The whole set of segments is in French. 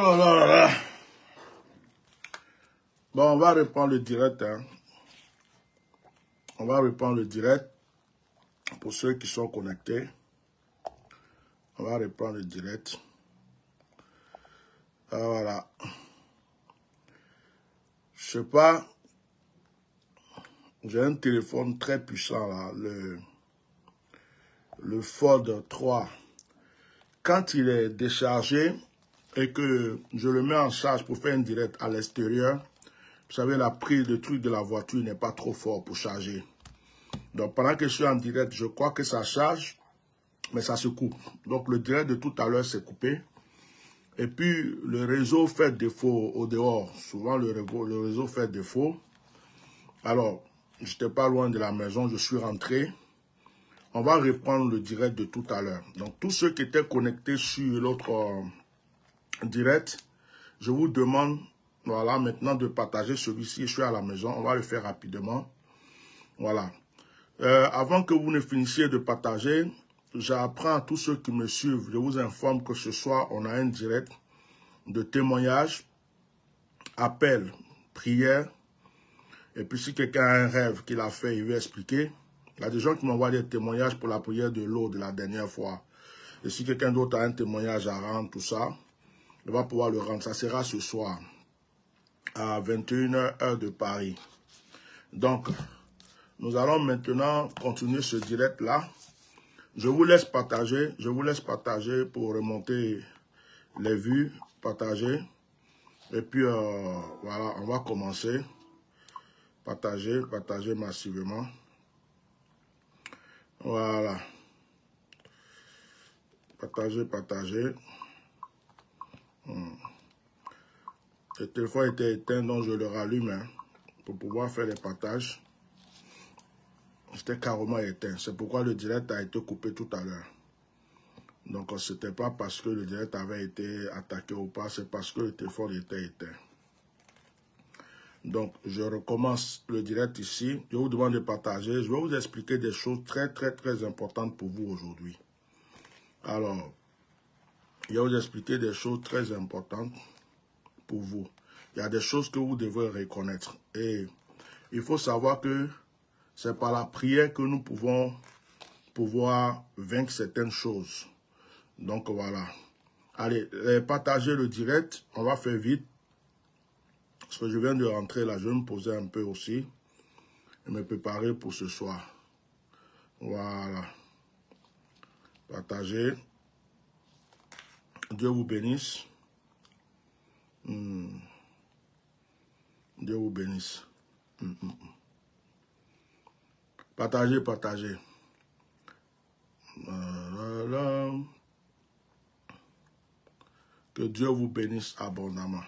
là là là là. Bon, on va reprendre le direct. Hein. On va reprendre le direct. Pour ceux qui sont connectés. On va reprendre le direct. Ah, voilà. Je sais pas. J'ai un téléphone très puissant là. Le Ford 3. Quand il est déchargé et que je le mets en charge pour faire un direct à l'extérieur, vous savez, la prise de truc de la voiture n'est pas trop fort pour charger. Donc, pendant que je suis en direct, je crois que ça charge, mais ça se coupe. Donc, le direct de tout à l'heure s'est coupé. Et puis, le réseau fait défaut au dehors. Souvent, le réseau fait défaut. Alors, je n'étais pas loin de la maison, je suis rentré. On va reprendre le direct de tout à l'heure. Donc, tous ceux qui étaient connectés sur l'autre direct, je vous demande, voilà, maintenant de partager celui-ci. Je suis à la maison, on va le faire rapidement. Voilà. Avant que vous ne finissiez de partager, j'apprends à tous ceux qui me suivent, je vous informe que ce soir, on a un direct de témoignage, appel, prière. Et puis si quelqu'un a un rêve qu'il a fait, il veut expliquer. Il y a des gens qui m'envoient des témoignages pour la prière de l'eau de la dernière fois. Et si quelqu'un d'autre a un témoignage à rendre, tout ça, il va pouvoir le rendre. Ça sera ce soir, à 21h, heure de Paris. Donc, nous allons maintenant continuer ce direct-là. Je vous laisse partager pour remonter les vues, partager. Et puis, voilà, on va commencer. Partager massivement. Voilà. Partager. Le téléphone était éteint, donc je le rallume hein, pour pouvoir faire les partages. C'était carrément éteint. C'est pourquoi le direct a été coupé tout à l'heure. Donc, ce n'était pas parce que le direct avait été attaqué ou pas, c'est parce que le téléphone était éteint. Donc, je recommence le direct ici. Je vous demande de partager. Je vais vous expliquer des choses très importantes pour vous aujourd'hui. Alors, je vais vous expliquer des choses très importantes pour vous. Il y a des choses que vous devrez reconnaître. Et il faut savoir que c'est par la prière que nous pouvons pouvoir vaincre certaines choses. Donc, voilà. Allez, partagez le direct. On va faire vite. Parce que je viens de rentrer là, je vais me poser un peu aussi. Et me préparer pour ce soir. Voilà. Partagez. Dieu vous bénisse. Dieu vous bénisse. Partagez. Voilà. Que Dieu vous bénisse abondamment.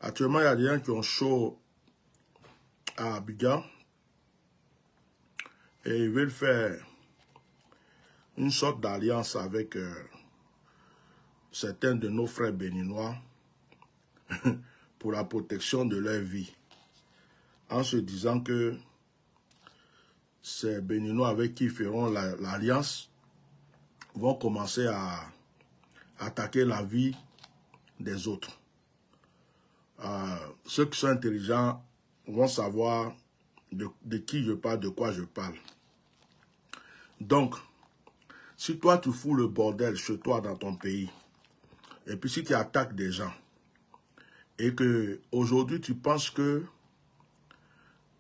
Actuellement, il y a des gens qui ont chaud à Abidjan et ils veulent faire une sorte d'alliance avec certains de nos frères béninois pour la protection de leur vie, en se disant que ces béninois avec qui ils feront l'alliance vont commencer à attaquer la vie des autres. Ceux qui sont intelligents vont savoir de qui je parle, de quoi je parle. Donc, si toi tu fous le bordel chez toi dans ton pays, et puis si tu attaques des gens, et que aujourd'hui tu penses que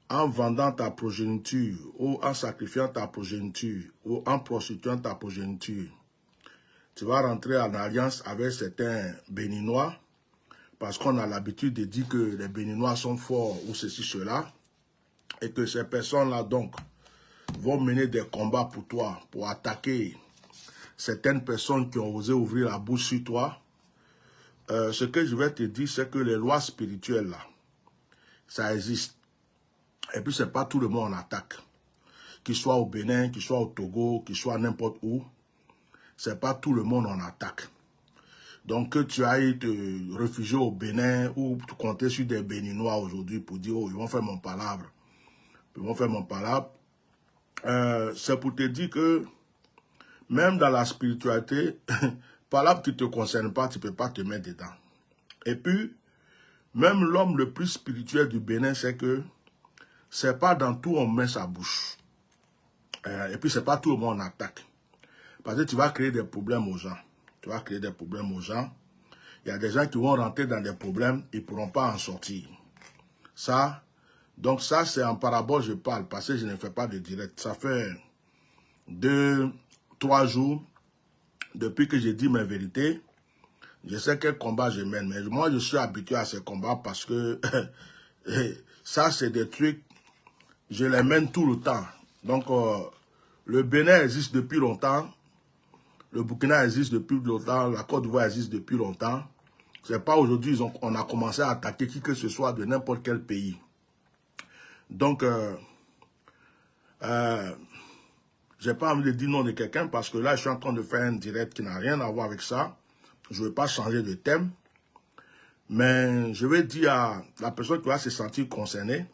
en vendant ta progéniture, ou en sacrifiant ta progéniture, ou en prostituant ta progéniture, tu vas rentrer en alliance avec certains béninois, parce qu'on a l'habitude de dire que les béninois sont forts, ou ceci, cela, et que ces personnes-là, donc, vont mener des combats pour toi, pour attaquer certaines personnes qui ont osé ouvrir la bouche sur toi. Ce que je vais te dire, c'est que les lois spirituelles, là, ça existe. Et puis, c'est pas tout le monde en attaque. Qu'il soit au Bénin, qu'il soit au Togo, qu'il soit n'importe où, c'est pas tout le monde en attaque. Donc, que tu ailles te réfugier au Bénin ou tu compter sur des Béninois aujourd'hui pour dire, oh, ils vont faire mon palabre. Ils vont faire mon palabre. C'est pour te dire que même dans la spiritualité, par là qui ne te concerne pas, tu ne peux pas te mettre dedans. Et puis, même l'homme le plus spirituel du Bénin, c'est que c'est pas dans tout on met sa bouche. Et puis, c'est pas tout le monde on attaque. Parce que tu vas créer des problèmes aux gens. Tu vas créer des problèmes aux gens. Il y a des gens qui vont rentrer dans des problèmes, ils ne pourront pas en sortir. Ça, donc ça, c'est en parabole, je parle, parce que je ne fais pas de direct. Ça fait 2-3 jours, depuis que j'ai dit mes vérités, je sais quel combat je mène. Mais moi, je suis habitué à ces combats parce que ça, c'est des trucs, je les mène tout le temps. Donc, le Bénin existe depuis longtemps. Le Burkina existe depuis longtemps, la Côte d'Ivoire existe depuis longtemps. C'est pas aujourd'hui on a commencé à attaquer qui que ce soit de n'importe quel pays. Donc, j'ai pas envie de dire non de quelqu'un parce que là, je suis en train de faire un direct qui n'a rien à voir avec ça. Je ne veux pas changer de thème. Mais je vais dire à la personne qui va se sentir concernée,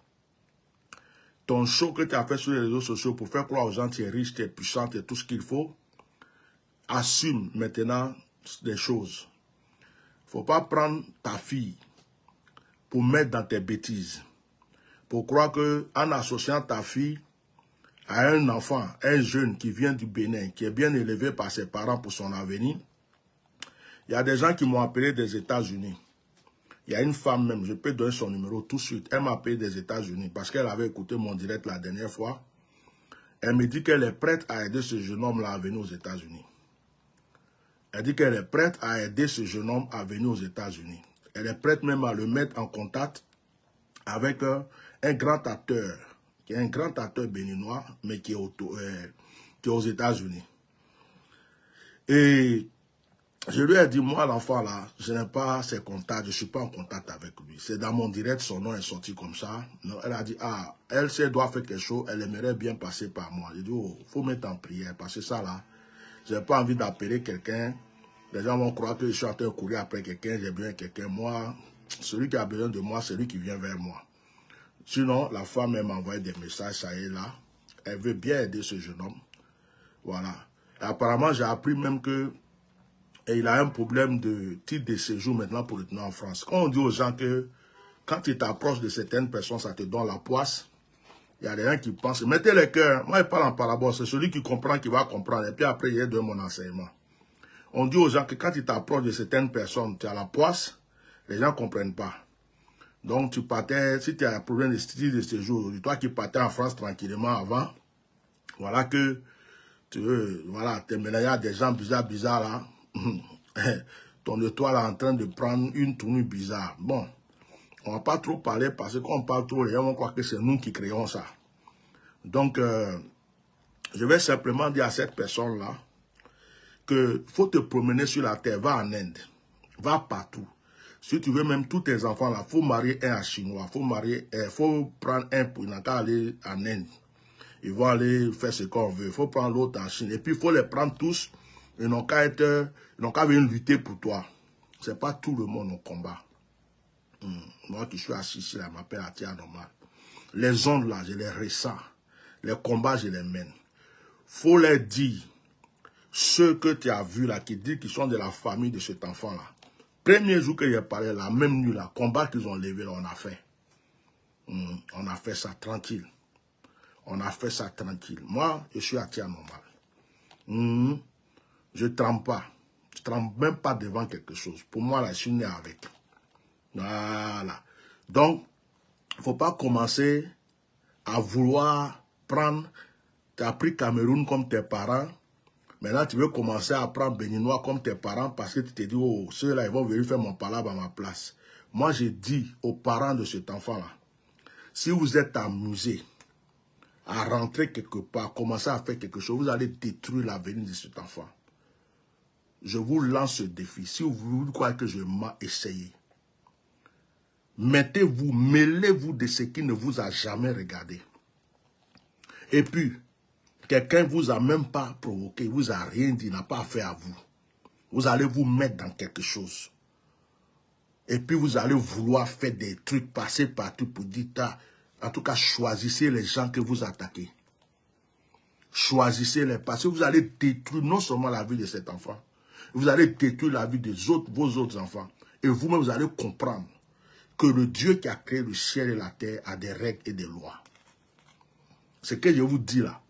ton show que tu as fait sur les réseaux sociaux pour faire croire aux gens que tu es riche, tu es puissant, tu es tout ce qu'il faut, assume maintenant des choses. Il ne faut pas prendre ta fille pour mettre dans tes bêtises. Pour croire qu'en associant ta fille à un enfant, un jeune qui vient du Bénin, qui est bien élevé par ses parents pour son avenir, il y a des gens qui m'ont appelé des États-Unis. Il y a une femme même, je peux donner son numéro tout de suite. Elle m'a appelé des États-Unis parce qu'elle avait écouté mon direct la dernière fois. Elle me dit qu'elle est prête à aider ce jeune homme-là à venir aux États-Unis. Elle dit qu'elle est prête à aider ce jeune homme à venir aux États-Unis. Elle est prête même à le mettre en contact avec un grand acteur, qui est un grand acteur béninois, mais qui est aux États-Unis. Et je lui ai dit, moi, l'enfant là, je n'ai pas ses contacts, je ne suis pas en contact avec lui. C'est dans mon direct, son nom est sorti comme ça. Non, elle a dit, ah, elle, si elle doit faire quelque chose, elle aimerait bien passer par moi. J'ai dit, oh, il faut mettre en prière, parce que ça là, je n'ai pas envie d'appeler quelqu'un. Les gens vont croire que je suis en train de courir après quelqu'un, j'ai besoin de quelqu'un. Moi, celui qui a besoin de moi, c'est lui qui vient vers moi. Sinon, la femme, elle m'a envoyé des messages, ça y est là. Elle veut bien aider ce jeune homme. Voilà. Et apparemment, j'ai appris même que et il a un problème de titre de séjour maintenant pour retourner en France. Quand on dit aux gens que quand tu t'approches de certaines personnes, ça te donne la poisse, il y a des gens qui pensent, mettez le cœur, moi je parle en parabole, c'est celui qui comprend qui va comprendre, et puis après il donne mon enseignement. On dit aux gens que quand tu t'approches de certaines personnes, tu as la poisse, les gens ne comprennent pas. Donc tu partais, si tu as un problème de titre de séjour, toi qui partais en France tranquillement avant, voilà que, voilà, maintenant il y a des gens bizarres là, ton étoile est en train de prendre une tournure bizarre. Bon, on ne va pas trop parler parce que quand on parle trop, les gens vont croire que c'est nous qui créons ça. Donc, je vais simplement dire à cette personne-là qu'il faut te promener sur la terre, va en Inde, va partout. Si tu veux même tous tes enfants là, il faut marier un à Chinois, faut prendre un pour aller en Inde. Ils vont aller faire ce qu'on veut. Il faut prendre l'autre en Chine. Et puis, il faut les prendre tous. Ils n'ont qu'à venir lutter pour toi. Ce n'est pas tout le monde au combat. Moi qui suis assis ici, là, je m'appelle Atia normal. Les ondes là, je les ressens. Les combats, je les mène. Faut les dire. Ceux que tu as vus là, qui disent qu'ils sont de la famille de cet enfant-là. Premier jour que j'ai parlé, la même nuit, là, combat qu'ils ont levé, là, on a fait. On a fait ça tranquille. On a fait ça tranquille. Moi, je suis Atia normal. Je ne tremble pas. Je ne tremble même pas devant quelque chose. Pour moi, là, je suis né avec. Voilà. Donc, il ne faut pas commencer à vouloir prendre... Tu as pris Cameroun comme tes parents. Maintenant, tu veux commencer à prendre Béninois comme tes parents parce que tu te dis, oh, ceux-là, ils vont venir faire mon palabre à ma place. Moi, j'ai dit aux parents de cet enfant-là, si vous êtes amusés à rentrer quelque part, commencer à faire quelque chose, vous allez détruire l'avenir de cet enfant. Je vous lance ce défi. Si vous croyez que je m'ai essayé, mettez-vous, mêlez-vous de ce qui ne vous a jamais regardé. Et puis, quelqu'un ne vous a même pas provoqué, vous a rien dit, n'a pas affaire à vous. Vous allez vous mettre dans quelque chose. Et puis, vous allez vouloir faire des trucs, passer partout pour dire, en tout cas, choisissez les gens que vous attaquez. Choisissez-les, parce que vous allez détruire non seulement la vie de cet enfant, Vous allez détruire la vie des autres, vos autres enfants. Et vous-même, vous allez comprendre que le Dieu qui a créé le ciel et la terre a des règles et des lois. Ce que je vous dis là,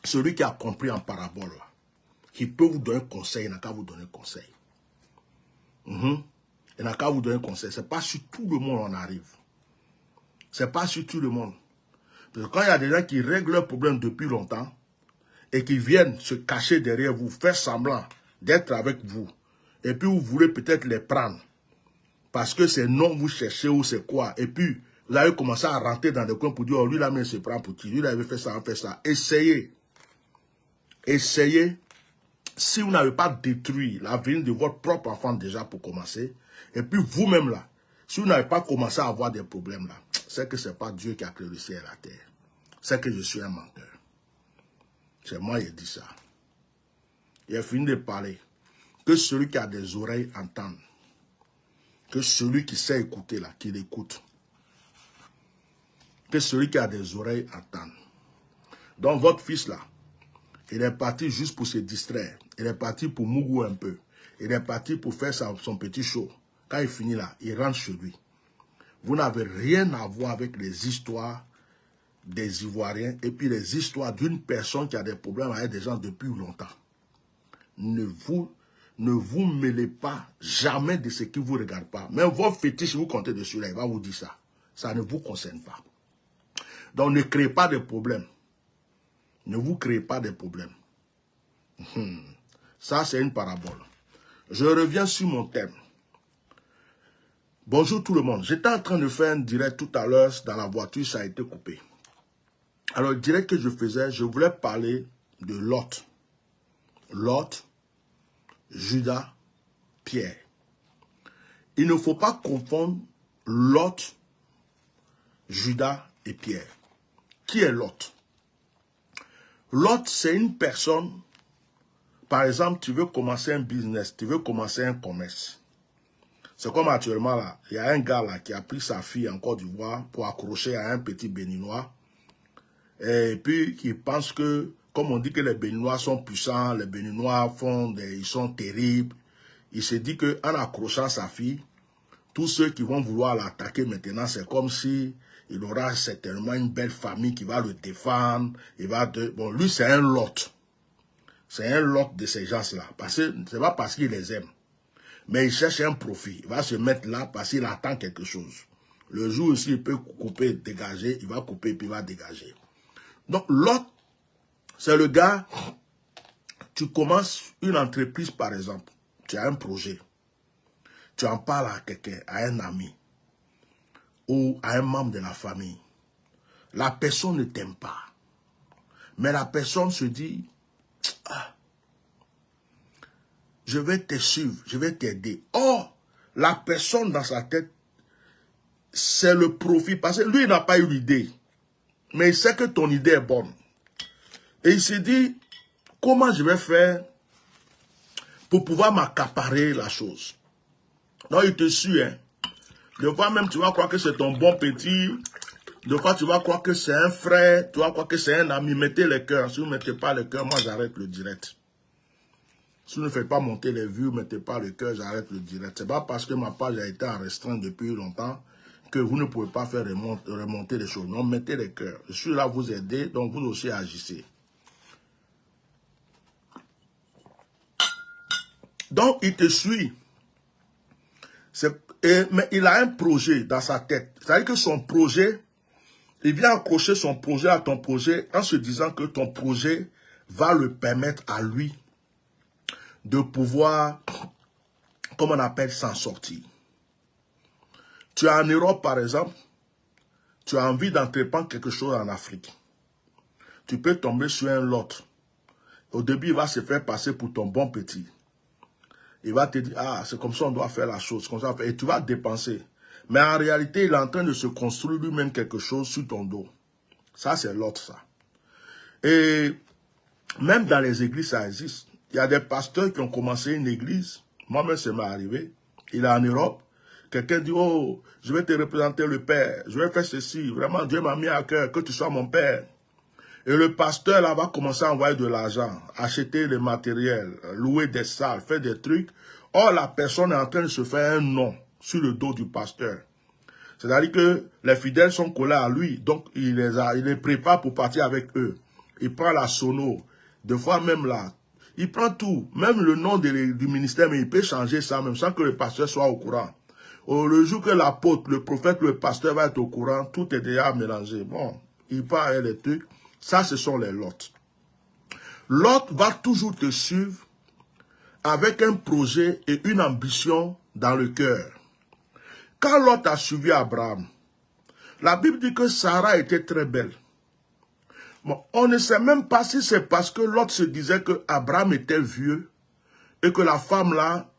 celui qui a compris en parabole là, qui peut vous donner conseil, il n'a qu'à vous donner conseil. Il n'a qu'à vous donner conseil. Ce n'est pas sur tout le monde on arrive. Ce n'est pas sur tout le monde. Parce que quand il y a des gens qui règlent leurs problèmes depuis longtemps et qui viennent se cacher derrière vous, faire semblant d'être avec vous, et puis vous voulez peut-être les prendre parce que c'est non vous cherchez ou c'est quoi, et puis vous avez commencé à rentrer dans des coins pour dire, oh, lui là, mais il se prend pour qui, lui là, il avait fait ça, on fait ça. Essayez. Essayez. Si vous n'avez pas détruit l'avenir de votre propre enfant déjà pour commencer, et puis vous-même là, si vous n'avez pas commencé à avoir des problèmes là, c'est que ce n'est pas Dieu qui a créé le ciel et la terre. C'est que je suis un menteur. C'est moi qui ai dit ça. Il a fini de parler. Que celui qui a des oreilles entende. Que celui qui sait écouter là, qu'il écoute. Que celui qui a des oreilles entende. Donc votre fils là, il est parti juste pour se distraire. Il est parti pour mougou un peu. Il est parti pour faire son petit show. Quand il finit là, il rentre chez lui. Vous n'avez rien à voir avec les histoires des Ivoiriens et puis les histoires d'une personne qui a des problèmes avec des gens depuis longtemps. Ne vous mêlez pas jamais de ce qui ne vous regarde pas. Même vos fétiches, vous comptez dessus là, il va vous dire ça. Ça ne vous concerne pas. Donc ne créez pas de problèmes. Ne vous créez pas de problèmes. Ça, c'est une parabole. Je reviens sur mon thème. Bonjour tout le monde. J'étais en train de faire un direct tout à l'heure dans la voiture, ça a été coupé. Alors, le direct que je faisais, je voulais parler de Lot. Lot, Judas, Pierre. Il ne faut pas confondre Lot, Judas et Pierre. Qui est Lot? Lot, c'est une personne, par exemple, tu veux commencer un business, tu veux commencer un commerce. C'est comme actuellement là, il y a un gars là qui a pris sa fille en Côte d'Ivoire pour accrocher à un petit béninois. Et puis, qui pense que, comme on dit que les béninois sont puissants, les béninois ils sont terribles. Il se dit qu'en accrochant sa fille, tous ceux qui vont vouloir l'attaquer maintenant, c'est comme si il aura certainement une belle famille qui va le défendre. Bon, lui, c'est un Lot. C'est un Lot de ces gens-là. Parce que c'est pas parce qu'il les aime. Mais il cherche un profit. Il va se mettre là parce qu'il attend quelque chose. Le jour où il peut couper, dégager, il va couper et puis il va dégager. Donc, Lot, c'est le gars, tu commences une entreprise par exemple. Tu as un projet. Tu en parles à quelqu'un, à un ami. Ou à un membre de la famille. La personne ne t'aime pas. Mais la personne se dit, ah, je vais te suivre, je vais t'aider. Or, la personne dans sa tête, c'est le profit. Parce que lui, il n'a pas eu l'idée. Mais il sait que ton idée est bonne. Et il se dit, comment je vais faire pour pouvoir m'accaparer la chose? Donc, il te suit, hein. Des fois même, tu vas croire que c'est ton bon petit. Des fois, tu vas croire que c'est un frère. Tu vas croire que c'est un ami. Mettez les cœurs. Si vous ne mettez pas le cœur, moi, j'arrête le direct. Si vous ne faites pas monter les vues, mettez pas le cœur, j'arrête le direct. Ce n'est pas parce que ma page a été en restreint depuis longtemps que vous ne pouvez pas faire remonter les choses. Non, mettez les cœurs. Je suis là pour vous aider, donc vous aussi agissez. Donc, il te suit. Mais il a un projet dans sa tête. C'est-à-dire que son projet, il vient accrocher son projet à ton projet en se disant que ton projet va le permettre à lui de pouvoir, comme on appelle, s'en sortir. Tu es en Europe, par exemple, tu as envie d'entreprendre quelque chose en Afrique. Tu peux tomber sur un Lot. Au début, il va se faire passer pour ton bon petit. Il va te dire, ah, c'est comme ça on doit faire la chose. Comme ça, et tu vas dépenser. Mais en réalité, il est en train de se construire lui-même quelque chose sur ton dos. Ça, c'est l'autre, ça. Et même dans les églises, ça existe. Il y a des pasteurs qui ont commencé une église. Moi-même, ça m'est arrivé. Il est en Europe. Quelqu'un dit, oh, je vais te représenter le Père. Je vais faire ceci. Vraiment, Dieu m'a mis à cœur que tu sois mon Père. Et le pasteur là va commencer à envoyer de l'argent, acheter des matériels, louer des salles, faire des trucs. Or, la personne est en train de se faire un nom sur le dos du pasteur. C'est-à-dire que les fidèles sont collés à lui, donc il les prépare pour partir avec eux. Il prend la sono, des fois même là, il prend tout, même le nom du ministère, mais il peut changer ça même sans que le pasteur soit au courant. Le jour que l'apôtre, le prophète, le pasteur va être au courant, tout est déjà mélangé. Bon, il part avec les trucs. Ça, ce sont les Lot. Lot va toujours te suivre avec un projet et une ambition dans le cœur. Quand Lot a suivi Abraham, la Bible dit que Sarah était très belle. Bon, on ne sait même pas si c'est parce que Lot se disait que Abraham était vieux et que la femme là,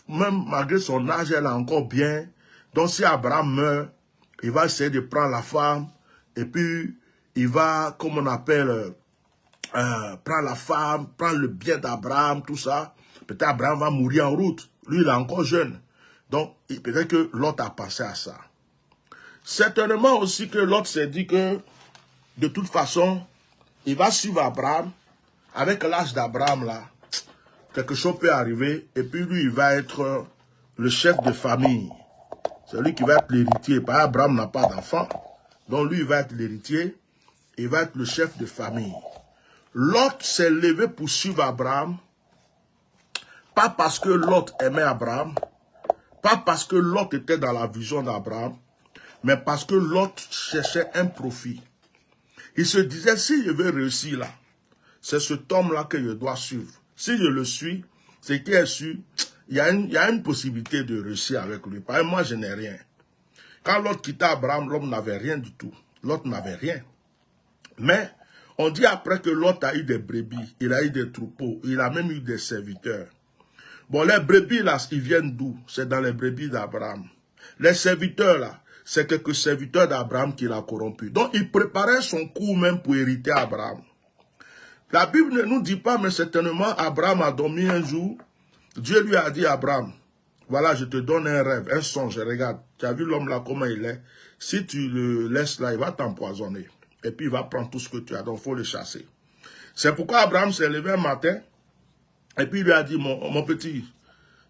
même malgré son âge, elle est encore bien. Donc si Abraham meurt, il va essayer de prendre la femme et puis il va, comme on appelle, prendre la femme, prendre le bien d'Abraham, tout ça. Peut-être Abraham va mourir en route. Lui, il est encore jeune. Donc, peut-être que Lot a pensé à ça. Certainement aussi que Lot s'est dit que, de toute façon, il va suivre Abraham. Avec l'âge d'Abraham, là, quelque chose peut arriver. Et puis lui, il va être le chef de famille. C'est lui qui va être l'héritier. Parce qu'Abraham n'a pas d'enfant. Donc lui, il va être l'héritier. Il va être le chef de famille. Lot s'est levé pour suivre Abraham. Pas parce que Lot aimait Abraham. Pas parce que Lot était dans la vision d'Abraham. Mais parce que Lot cherchait un profit. Il se disait, si je veux réussir là, c'est cet homme-là que je dois suivre. Si je le suis, c'est qu'il est sûr, il y a une possibilité de réussir avec lui. Parce que moi, je n'ai rien. Quand Lot quitta Abraham, l'homme n'avait rien du tout. Lot n'avait rien. Mais, on dit après que Lot a eu des brebis, il a eu des troupeaux, il a même eu des serviteurs. Bon, les brebis là, ils viennent d'où? C'est dans les brebis d'Abraham. Les serviteurs là, c'est quelques serviteurs d'Abraham qu'il a corrompus. Donc, il préparait son coup même pour hériter Abraham. La Bible ne nous dit pas, mais certainement, Abraham a dormi un jour. Dieu lui a dit à Abraham, voilà, je te donne un rêve, un songe, regarde. Tu as vu l'homme là, comment il est? Si tu le laisses là, il va t'empoisonner. Et puis, il va prendre tout ce que tu as, donc il faut le chasser. C'est pourquoi Abraham s'est levé un matin, et puis il lui a dit, mon petit,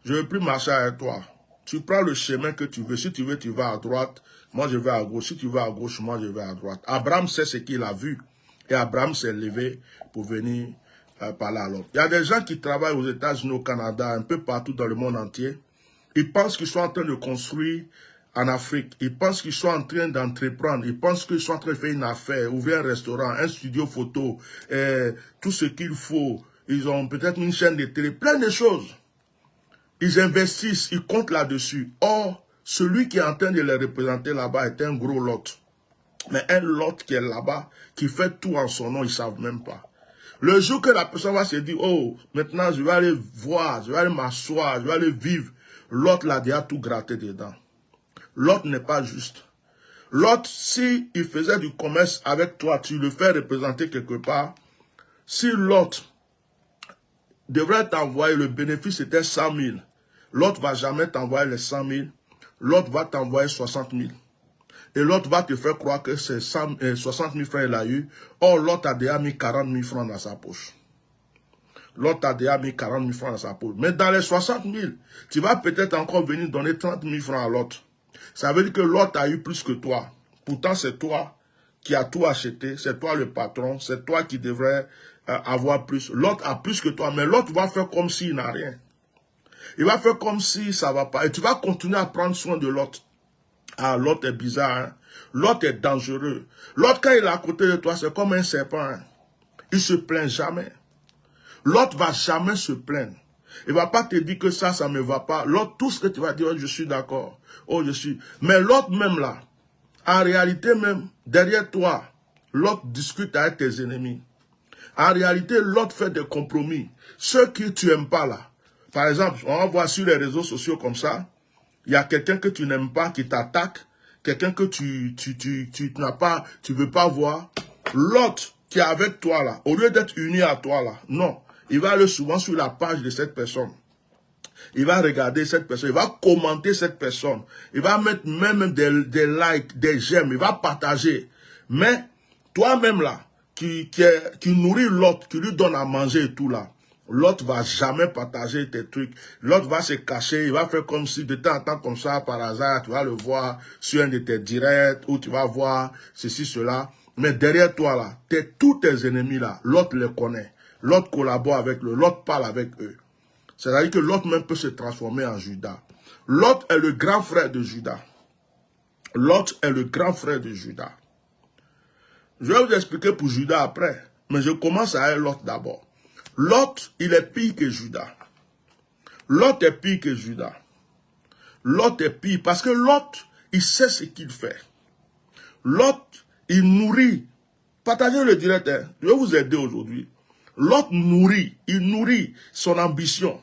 je ne veux plus marcher avec toi. Tu prends le chemin que tu veux. Si tu veux, tu vas à droite. Moi, je vais à gauche. Si tu vas à gauche, moi, je vais à droite. Abraham sait ce qu'il a vu. Et Abraham s'est levé pour venir parler à l'autre. Il y a des gens qui travaillent aux États-Unis, au Canada, un peu partout dans le monde entier. Ils pensent qu'ils sont en train de construire en Afrique. Ils pensent qu'ils sont en train d'entreprendre. Ils pensent qu'ils sont en train de faire une affaire, ouvrir un restaurant, un studio photo, tout ce qu'il faut. Ils ont peut-être une chaîne de télé, plein de choses. Ils investissent, ils comptent là-dessus. Or, celui qui est en train de les représenter là-bas est un gros Lot. Mais un Lot qui est là-bas, qui fait tout en son nom, ils ne savent même pas. Le jour que la personne va se dire, oh, maintenant je vais aller voir, je vais aller m'asseoir, je vais aller vivre, Lot l'a déjà tout gratté dedans. Lot n'est pas juste. Lot, si il faisait du commerce avec toi, tu le fais représenter quelque part, si Lot devrait t'envoyer, le bénéfice était 100 000, l'autre ne va jamais t'envoyer les 100 000, l'autre va t'envoyer 60 000. Et l'autre va te faire croire que c'est 60 000 francs qu'il a eu. Or, l'autre a déjà mis 40 000 francs dans sa poche. L'autre a déjà mis 40 000 francs dans sa poche. Mais dans les 60 000, tu vas peut-être encore venir donner 30 000 francs à l'autre. Ça veut dire que l'autre a eu plus que toi. Pourtant, c'est toi qui as tout acheté. C'est toi le patron. C'est toi qui devrais avoir plus. L'autre a plus que toi. Mais l'autre va faire comme s'il n'a rien. Il va faire comme si ça ne va pas. Et tu vas continuer à prendre soin de l'autre. Ah, l'autre est bizarre. Hein? L'autre est dangereux. L'autre, quand il est à côté de toi, c'est comme un serpent. Hein? Il ne se plaint jamais. L'autre ne va jamais se plaindre. Il ne va pas te dire que ça ne me va pas. L'autre, tout ce que tu vas dire, oh, je suis d'accord. Oh, je suis. Mais l'autre même là, en réalité même, derrière toi, l'autre discute avec tes ennemis. En réalité, l'autre fait des compromis. Ceux que tu n'aimes pas là. Par exemple, on va voir sur les réseaux sociaux comme ça. Il y a quelqu'un que tu n'aimes pas qui t'attaque, quelqu'un que tu n'as pas, tu veux pas voir. L'autre qui est avec toi là, au lieu d'être uni à toi là, non. Il va aller souvent sur la page de cette personne. Il va regarder cette personne, il va commenter cette personne. Il va mettre même des likes, des j'aime, il va partager. Mais toi-même là, qui nourrit l'autre, qui lui donne à manger et tout là, l'autre va jamais partager tes trucs. L'autre va se cacher, il va faire comme si de temps en temps comme ça, par hasard, tu vas le voir sur un de tes directs, ou tu vas voir ceci, cela. Mais derrière toi là, tous tes ennemis là, l'autre les connaît. L'autre collabore avec eux, l'autre parle avec eux. C'est-à-dire que l'autre même peut se transformer en Judas. L'autre est le grand frère de Judas. L'autre est le grand frère de Judas. Je vais vous expliquer pour Judas après, mais je commence avec l'autre d'abord. L'autre, il est pire que Judas. L'autre est pire que Judas. L'autre est pire parce que l'autre, il sait ce qu'il fait. L'autre, il nourrit. Partagez le direct, hein. Je vais vous aider aujourd'hui. L'autre nourrit, il nourrit son ambition.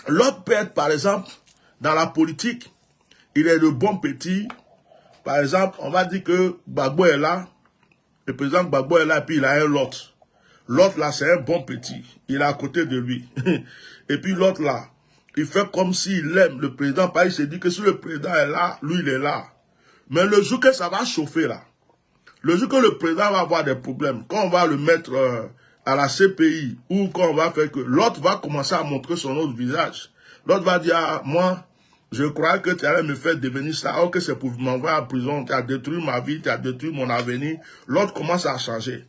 L'autre peut être, par exemple, dans la politique, il est le bon petit. Par exemple, on va dire que Gbagbo est là, le président Gbagbo est là, et puis il a un l'autre. L'autre là, c'est un bon petit. Il est à côté de lui. Et puis l'autre là, il fait comme s'il aime le président, parce qu'il se dit que si le président est là, lui il est là. Mais le jour que ça va chauffer là, le jour que le président va avoir des problèmes, quand on va le mettre à la CPI, ou quand on va faire que l'autre va commencer à montrer son autre visage. L'autre va dire, ah, moi, je crois que tu allais me faire devenir ça, oh, que c'est pour m'envoyer en prison, tu as détruit ma vie, tu as détruit mon avenir. L'autre commence à changer.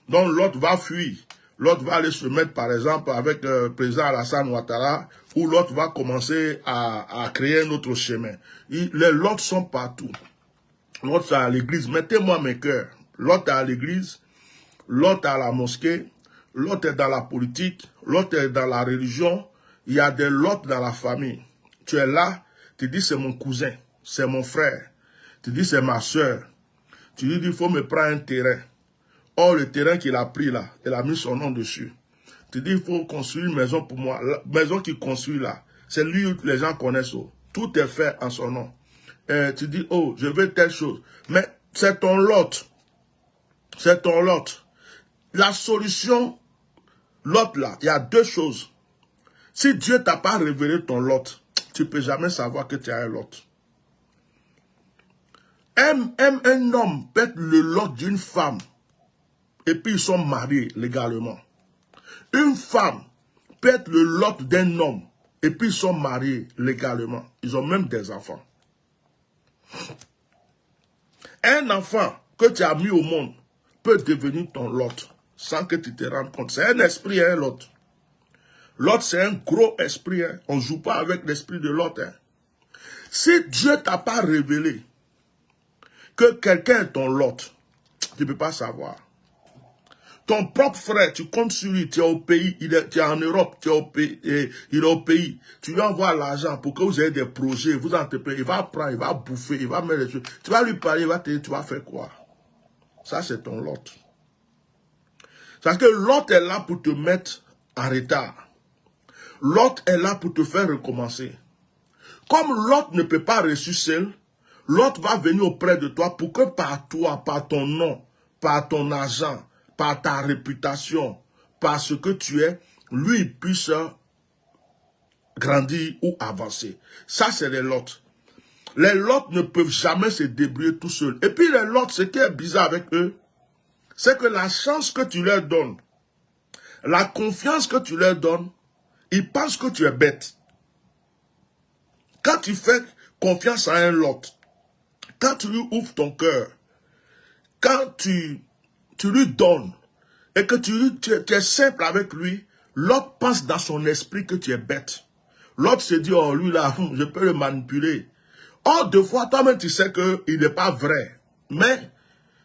Donc l'autre va fuir. L'autre va aller se mettre, par exemple, avec le président Alassane Ouattara, où l'autre va commencer à créer un autre chemin. Les l'autre sont partout. L'autre est à l'église. Mettez-moi mes cœurs. L'autre est à l'église. L'autre est à la mosquée. L'autre est dans la politique. L'autre est dans la religion. Il y a des l'autre dans la famille. Tu es là. Tu dis c'est mon cousin. C'est mon frère. Tu dis c'est ma soeur. Tu dis il faut me prendre un terrain. Or, le terrain qu'il a pris là, il a mis son nom dessus. Tu dis il faut construire une maison pour moi. La maison qu'il construit là, c'est lui que les gens connaissent. Tout est fait en son nom. Tu dis, oh, je veux telle chose. Mais c'est ton lot. C'est ton lot. La solution, l'autre là, il y a deux choses. Si Dieu t'a pas révélé ton lot, tu peux jamais savoir que tu as un lot. Un homme peut être le lot d'une femme, et puis ils sont mariés légalement. Une femme peut être le lot d'un homme, et puis ils sont mariés légalement. Ils ont même des enfants. Un enfant que tu as mis au monde peut devenir ton lot sans que tu te rendes compte. C'est un esprit, hein, l'autre. L'autre, c'est un gros esprit. Hein. On ne joue pas avec l'esprit de l'autre. Hein. Si Dieu t'a pas révélé que quelqu'un est ton lot, tu ne peux pas savoir. Ton propre frère, tu comptes sur lui, tu es au pays, tu es en Europe, tu es au pays, il est au pays. Tu lui envoies l'argent pour que vous ayez des projets, vous entreprenez, il va prendre, il va bouffer, il va mettre des choses. Tu vas lui parler, il va te dire, tu vas faire quoi? Ça, c'est ton lot. Parce que l'autre est là pour te mettre en retard. L'autre est là pour te faire recommencer. Comme l'autre ne peut pas réussir seul, l'autre va venir auprès de toi pour que par toi, par ton nom, par ton argent, par ta réputation, par ce que tu es, lui puisse grandir ou avancer. Ça, c'est les lots. Les lots ne peuvent jamais se débrouiller tout seuls. Et puis les lots, ce qui est bizarre avec eux, c'est que la chance que tu leur donnes, la confiance que tu leur donnes, ils pensent que tu es bête. Quand tu fais confiance à un lot, quand tu lui ouvres ton cœur, quand tu lui donnes, et que tu es simple avec lui, l'autre pense dans son esprit que tu es bête. L'autre se dit, oh lui là, je peux le manipuler. Or, deux fois, toi-même tu sais qu'il n'est pas vrai. Mais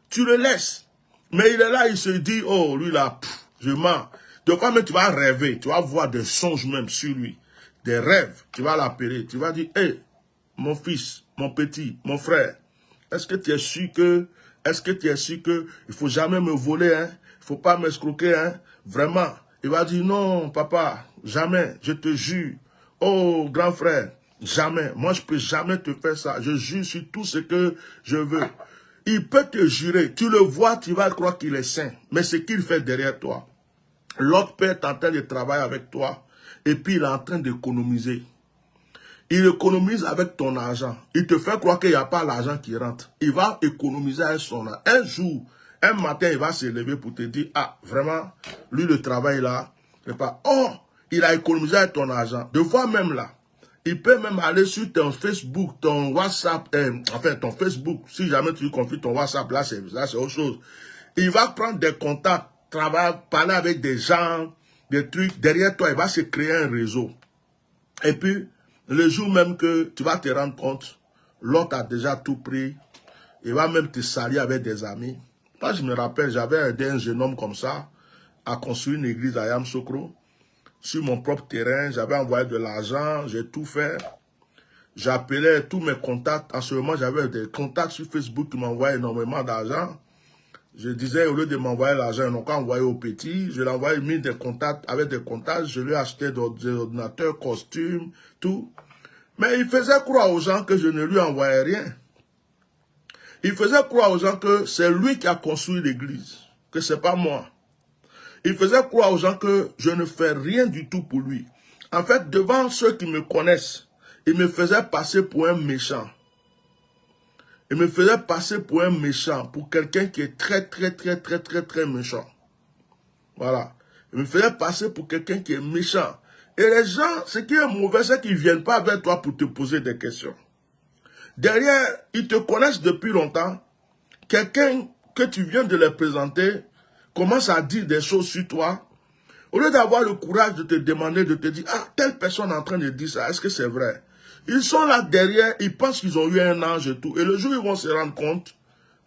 tu le laisses. Mais il est là, il se dit, oh lui là, je mens. Deux fois, même tu vas rêver, tu vas voir des songes même sur lui. Des rêves, tu vas l'appeler, tu vas dire, hé, mon fils, mon petit, mon frère, est-ce que tu es sûr que, il faut jamais me voler, hein? Il faut pas m'escroquer, hein? Vraiment. Il va dire, non, papa, jamais, je te jure. Oh, grand frère, jamais. Moi, je peux jamais te faire ça. Je jure sur tout ce que je veux. Il peut te jurer. Tu le vois, tu vas croire qu'il est saint. Mais ce qu'il fait derrière toi. L'autre peut être en train de travailler avec toi. Et puis, il est en train d'économiser. Il économise avec ton argent. Il te fait croire qu'il n'y a pas l'argent qui rentre. Il va économiser avec son argent. Un jour, Un matin, il va se lever pour te dire, ah, vraiment, lui, le travail là, c'est pas, oh, il a économisé ton argent. Deux fois même là, il peut même aller sur ton Facebook, ton WhatsApp, enfin, ton Facebook, si jamais tu lui confies ton WhatsApp, là, c'est autre chose. Il va prendre des contacts, travailler, parler avec des gens, des trucs. Derrière toi, il va se créer un réseau. Et puis, le jour même que tu vas te rendre compte, l'autre a déjà tout pris. Il va même te saluer avec des amis. Moi, je me rappelle, j'avais aidé un jeune homme comme ça à construire une église à Yamoussoukro. Sur mon propre terrain, j'avais envoyé de l'argent, j'ai tout fait. J'appelais tous mes contacts. En ce moment, j'avais des contacts sur Facebook qui m'envoyaient énormément d'argent. Je disais, au lieu de m'envoyer l'argent, ils n'ont qu'à envoyer au petit. Je l'envoyais, mis des contacts, avec des contacts. Je lui ai acheté des ordinateurs, costumes, tout. Mais il faisait croire aux gens que je ne lui envoyais rien. Il faisait croire aux gens que c'est lui qui a construit l'église, que c'est pas moi. Il faisait croire aux gens que je ne fais rien du tout pour lui. En fait, devant ceux qui me connaissent, il me faisait passer pour un méchant. Il me faisait passer pour un méchant, pour quelqu'un qui est très méchant. Voilà. Il me faisait passer pour quelqu'un qui est méchant. Et les gens, ce qui est mauvais, c'est qu'ils ne viennent pas vers toi pour te poser des questions. Derrière, ils te connaissent depuis longtemps. Quelqu'un que tu viens de leur présenter commence à dire des choses sur toi. Au lieu d'avoir le courage de te demander, de te dire, ah, telle personne est en train de dire ça, est-ce que c'est vrai? Ils sont là derrière, ils pensent qu'ils ont eu un ange et tout. Et le jour où ils vont se rendre compte,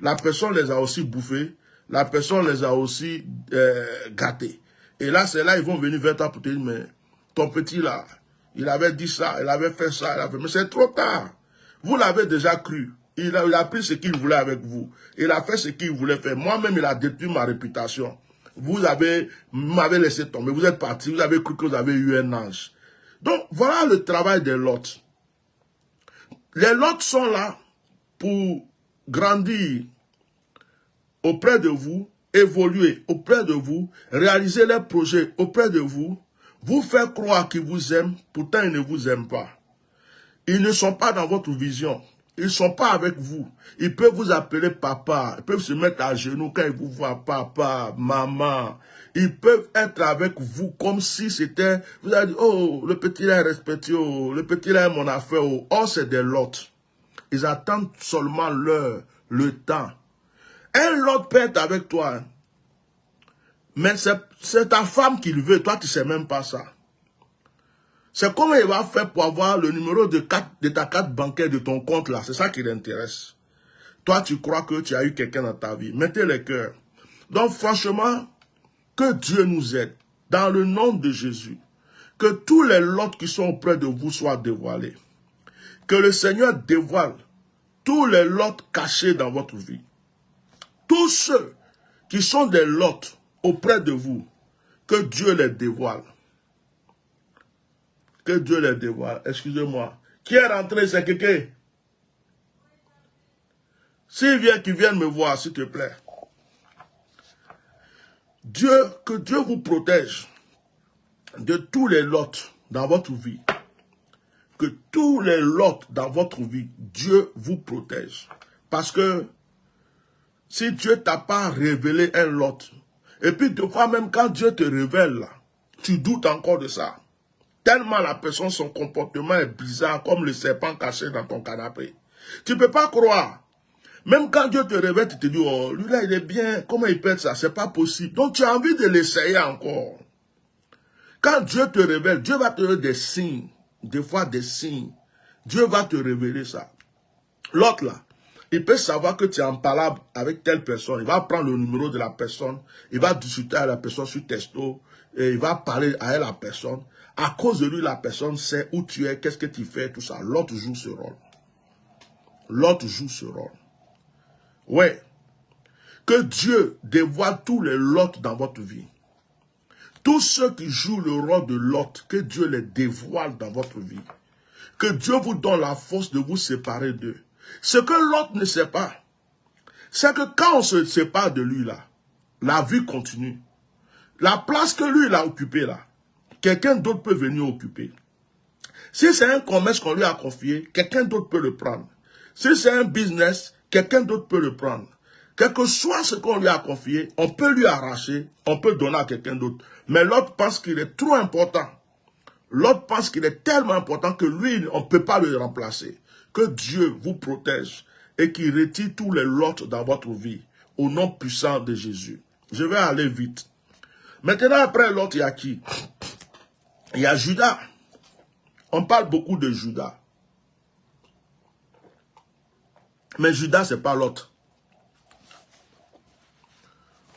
la personne les a aussi bouffés, la personne les a aussi gâtés. Et là, c'est là, ils vont venir vers toi pour te dire, mais ton petit là, il avait dit ça, il avait fait ça, il avait fait... Mais c'est trop tard. Vous l'avez déjà cru. Il a pris ce qu'il voulait avec vous. Il a fait ce qu'il voulait faire. Moi-même, il a détruit ma réputation. Vous m'avez laissé tomber. Vous êtes parti. Vous avez cru que vous avez eu un ange. Donc, voilà le travail des Lot. Les Lot sont là pour grandir auprès de vous, évoluer auprès de vous, réaliser leurs projets auprès de vous, vous faire croire qu'ils vous aiment, pourtant ils ne vous aiment pas. Ils ne sont pas dans votre vision. Ils ne sont pas avec vous. Ils peuvent vous appeler papa. Ils peuvent se mettre à genoux quand ils vous voient papa, maman. Ils peuvent être avec vous comme si c'était... Vous avez dit, oh, le petit là est respecté, oh, le petit là est mon affaire. Oh, oh c'est des lots. Ils attendent seulement le temps. Un lot peut être avec toi. Mais c'est ta femme qui le veut. Toi, tu ne sais même pas ça. C'est comment il va faire pour avoir le numéro de ta carte bancaire de ton compte là. C'est ça qui l'intéresse. Toi, tu crois que tu as eu quelqu'un dans ta vie. Mettez le cœur. Donc, franchement, que Dieu nous aide. Dans le nom de Jésus. Que tous les lots qui sont auprès de vous soient dévoilés. Que le Seigneur dévoile tous les lots cachés dans votre vie. Tous ceux qui sont des lots auprès de vous. Que Dieu les dévoile. Que Dieu les dévoile. Excusez-moi. Qui est rentré, c'est quelqu'un? S'il vient, qu'il vienne me voir, s'il te plaît. Que Dieu vous protège de tous les lots dans votre vie. Que tous les lots dans votre vie, Dieu vous protège. Parce que si Dieu t'a pas révélé un lot, et puis des fois même quand Dieu te révèle, tu doutes encore de ça. Tellement la personne, son comportement est bizarre, comme le serpent caché dans ton canapé. Tu ne peux pas croire. Même quand Dieu te révèle, tu te dis, oh, lui là, il est bien. Comment il peut être ça? C'est pas possible. Donc, tu as envie de l'essayer encore. Quand Dieu te révèle, Dieu va te donner des signes. Des fois, des signes. Dieu va te révéler ça. L'autre là, il peut savoir que tu es en palabre avec telle personne. Il va prendre le numéro de la personne. Il va discuter à la personne sur texto. Et il va parler à la personne. À cause de lui, la personne sait où tu es, qu'est-ce que tu fais, tout ça. L'autre joue ce rôle. L'autre joue ce rôle. Ouais. Que Dieu dévoile tous les lots dans votre vie. Tous ceux qui jouent le rôle de Lot, que Dieu les dévoile dans votre vie. Que Dieu vous donne la force de vous séparer d'eux. Ce que Lot ne sait pas, c'est que quand on se sépare de lui là, la vie continue. La place que lui il a occupée là, quelqu'un d'autre peut venir occuper. Si c'est un commerce qu'on lui a confié, quelqu'un d'autre peut le prendre. Si c'est un business, quelqu'un d'autre peut le prendre. Quel que soit ce qu'on lui a confié, on peut lui arracher, on peut donner à quelqu'un d'autre. Mais l'autre pense qu'il est trop important. L'autre pense qu'il est tellement important que lui, on ne peut pas le remplacer. Que Dieu vous protège et qu'il retire tous les lots dans votre vie. Au nom puissant de Jésus. Je vais aller vite. Maintenant, après Lot, il y a qui? Il y a Judas. On parle beaucoup de Judas. Mais Judas, ce n'est pas Lot.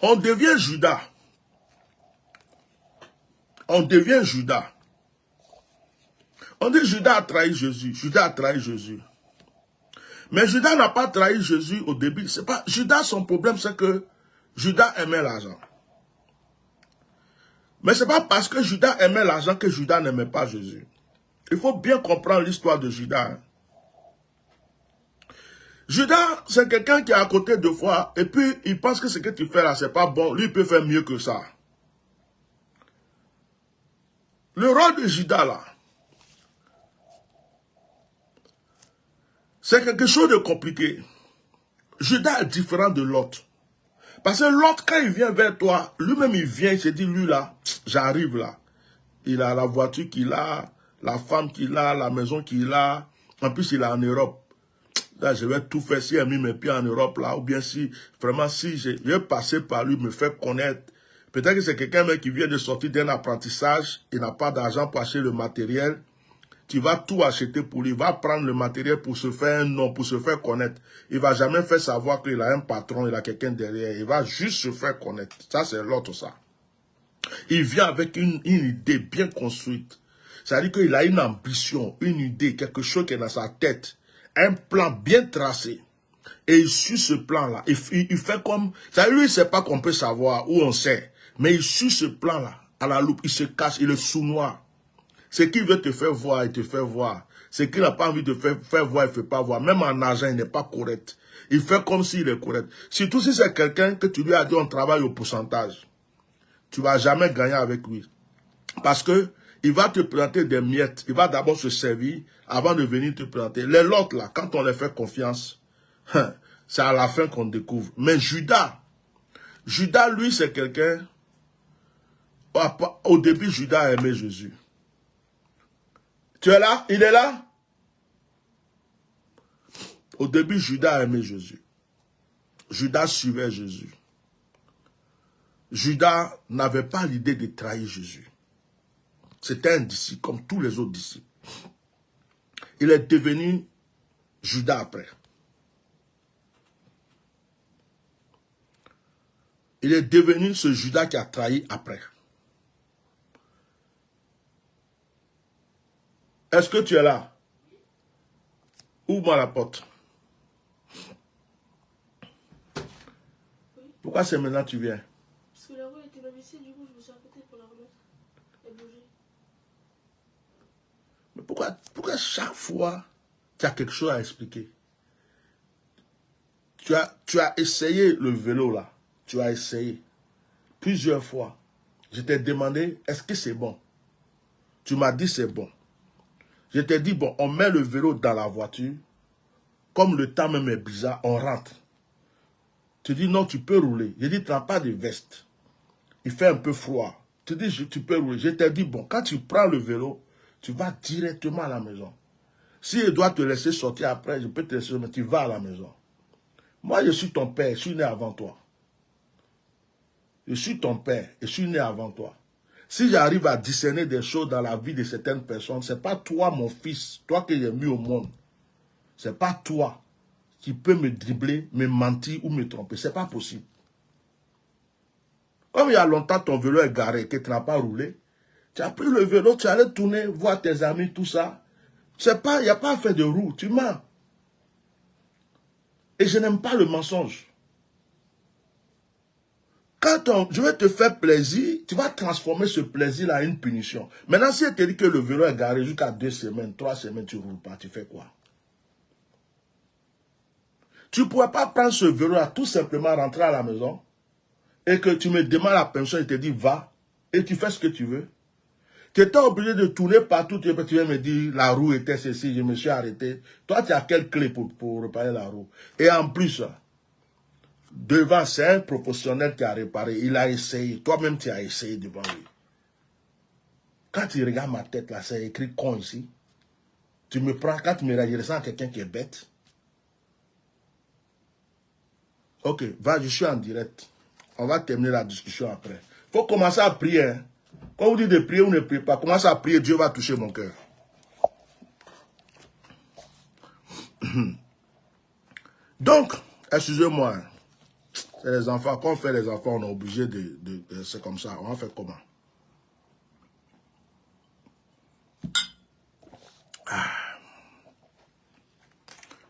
On devient Judas. On devient Judas. On dit Judas a trahi Jésus. Judas a trahi Jésus. Mais Judas n'a pas trahi Jésus au début. C'est pas Judas, son problème, c'est que Judas aimait l'argent. Mais ce n'est pas parce que Judas aimait l'argent que Judas n'aimait pas Jésus. Il faut bien comprendre l'histoire de Judas. Judas, c'est quelqu'un qui est à côté de toi et puis il pense que ce que tu fais là, c'est pas bon. Lui, il peut faire mieux que ça. Le rôle de Judas là, c'est quelque chose de compliqué. Judas est différent de l'autre. Parce que l'autre, quand il vient vers toi, lui-même il vient, il se dit, lui là, j'arrive là. Il a la voiture qu'il a, la femme qu'il a, la maison qu'il a. En plus, il est en Europe. Là, je vais tout faire si j'ai mis mes pieds en Europe là, ou bien si, vraiment, si je vais passer par lui, me faire connaître. Peut-être que c'est quelqu'un qui vient de sortir d'un apprentissage, il n'a pas d'argent pour acheter le matériel. Tu vas tout acheter pour lui, il va prendre le matériel pour se faire un nom, pour se faire connaître. Il ne va jamais faire savoir qu'il a un patron, il a quelqu'un derrière. Il va juste se faire connaître. Ça, c'est l'autre, ça. Il vient avec une idée bien construite. C'est-à-dire qu'il a une ambition, une idée, quelque chose qui est dans sa tête. Un plan bien tracé. Et il suit ce plan-là. Il fait comme... Ça, lui, il ne sait pas qu'on peut savoir, ou on sait. Mais il suit ce plan-là, à la loupe. Il se cache, il est sous-noir. Ce qu'il veut te faire voir, il te fait voir. Ce qu'il n'a pas envie de faire voir, il ne fait pas voir. Même en argent, il n'est pas correct. Il fait comme s'il est correct. Surtout si c'est quelqu'un que tu lui as dit on travaille au pourcentage. Tu ne vas jamais gagner avec lui. Parce que il va te présenter des miettes. Il va d'abord se servir avant de venir te présenter. Les lots, là, quand on les fait confiance, c'est à la fin qu'on découvre. Mais Judas, lui, c'est quelqu'un... Au début, Judas aimait Jésus. Tu es là? Il est là? Au début, Judas aimait Jésus. Judas suivait Jésus. Judas n'avait pas l'idée de trahir Jésus. C'était un disciple, comme tous les autres disciples. Il est devenu Judas après. Il est devenu ce Judas qui a trahi après. Est-ce que tu es là? Ouvre-moi la porte. Pourquoi c'est maintenant que tu viens? Parce que la rue était même ici, du coup je me suis arrêté pour la remettre et bouger. Mais pourquoi chaque fois tu as quelque chose à expliquer? Tu as essayé le vélo là. Tu as essayé plusieurs fois. Je t'ai demandé, est-ce que c'est bon? Tu m'as dit c'est bon. Je t'ai dit, bon, on met le vélo dans la voiture. Comme le temps même est bizarre, on rentre. Tu dis, non, tu peux rouler. Je dis, tu n'as pas de veste. Il fait un peu froid. Tu dis, tu peux rouler. Je t'ai dit, bon, quand tu prends le vélo, tu vas directement à la maison. Si je dois te laisser sortir après, je peux te laisser, mais tu vas à la maison. Moi, je suis ton père, je suis né avant toi. Je suis ton père, et je suis né avant toi. Si j'arrive à discerner des choses dans la vie de certaines personnes, ce n'est pas toi, mon fils, toi que j'ai mis au monde. Ce n'est pas toi qui peux me dribbler, me mentir ou me tromper. Ce n'est pas possible. Comme il y a longtemps, ton vélo est garé, que tu n'as pas roulé, tu as pris le vélo, tu allais tourner, voir tes amis, tout ça. Il n'y a pas à faire de roue, tu mens. Et je n'aime pas le mensonge. Quand je vais te faire plaisir, tu vas transformer ce plaisir-là en une punition. Maintenant, si elle te dit que le vélo est garé jusqu'à 2 semaines, 3 semaines, tu ne roules pas, tu fais quoi? Tu ne pourrais pas prendre ce vélo-là, tout simplement rentrer à la maison, et que tu me demandes la permission, et te dis va, et tu fais ce que tu veux. Tu étais obligé de tourner partout, tu viens me dire la roue était ceci, je me suis arrêté. Toi, tu as quelle clé pour réparer la roue? Et en plus, devant, c'est un professionnel qui a réparé. Il a essayé. Toi-même, tu as essayé devant lui. Quand tu regardes ma tête, là, c'est écrit con ici. Tu me prends, quand tu me regardes, je ressens quelqu'un qui est bête. Ok, va, je suis en direct. On va terminer la discussion après. Il faut commencer à prier. Hein. Quand vous dites de prier ou ne priez pas, commencez à prier, Dieu va toucher mon cœur. Donc, excusez-moi. C'est les enfants. Quand on fait les enfants, on est obligé de c'est comme ça. On va faire comment?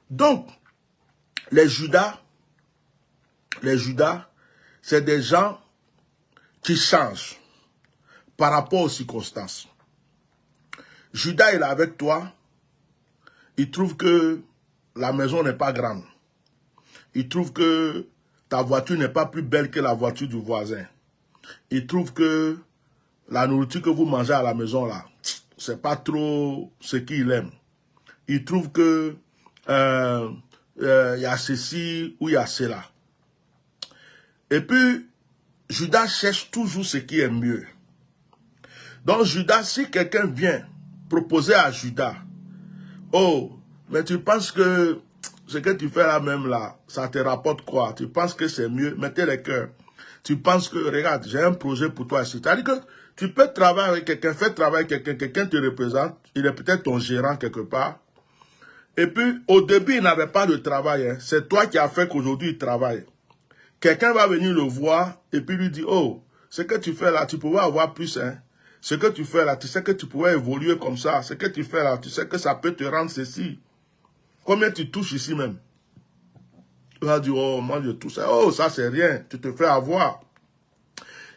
Donc, les Judas, c'est des gens qui changent par rapport aux circonstances. Judas, il est avec toi. Il trouve que la maison n'est pas grande. Il trouve que ta voiture n'est pas plus belle que la voiture du voisin. Il trouve que la nourriture que vous mangez à la maison, là, c'est pas trop ce qu'il aime. Il trouve que y a ceci ou il y a cela. Et puis, Judas cherche toujours ce qui est mieux. Donc, Judas, si quelqu'un vient proposer à Judas, oh, mais tu penses que ce que tu fais là même là, ça te rapporte quoi? Tu penses que c'est mieux? Mettez les cœurs. Tu penses que, regarde, j'ai un projet pour toi ici. C'est-à-dire que tu peux travailler avec quelqu'un, faire travailler quelqu'un, quelqu'un te représente, il est peut-être ton gérant quelque part. Et puis, au début, il n'avait pas de travail. Hein. C'est toi qui as fait qu'aujourd'hui, il travaille. Quelqu'un va venir le voir et puis lui dire, oh, ce que tu fais là, tu pouvais avoir plus. Hein. Ce que tu fais là, tu sais que tu pouvais évoluer comme ça. Ce que tu fais là, tu sais que ça peut te rendre ceci. Combien tu touches ici même? Tu vas dire, oh, moi je touche ça. Oh, ça c'est rien, tu te fais avoir.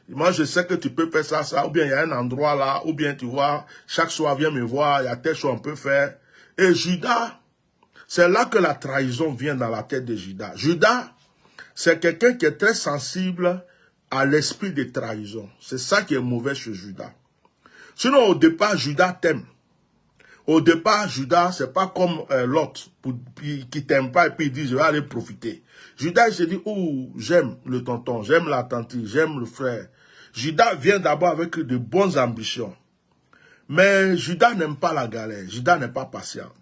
Moi je sais que tu peux faire ça, ça. Ou bien il y a un endroit là, ou bien tu vois, chaque soir viens me voir, il y a telle chose on peut faire. Et Judas, c'est là que la trahison vient dans la tête de Judas. Judas, c'est quelqu'un qui est très sensible à l'esprit de trahison. C'est ça qui est mauvais chez Judas. Sinon, au départ, Judas t'aime. Au départ, Judas, c'est pas comme l'autre qui t'aime pas et puis il dit, je vais aller profiter. Judas, il se dit, oh, j'aime le tonton, j'aime la tante, j'aime le frère. Judas vient d'abord avec de bonnes ambitions. Mais Judas n'aime pas la galère. Judas n'est pas patient.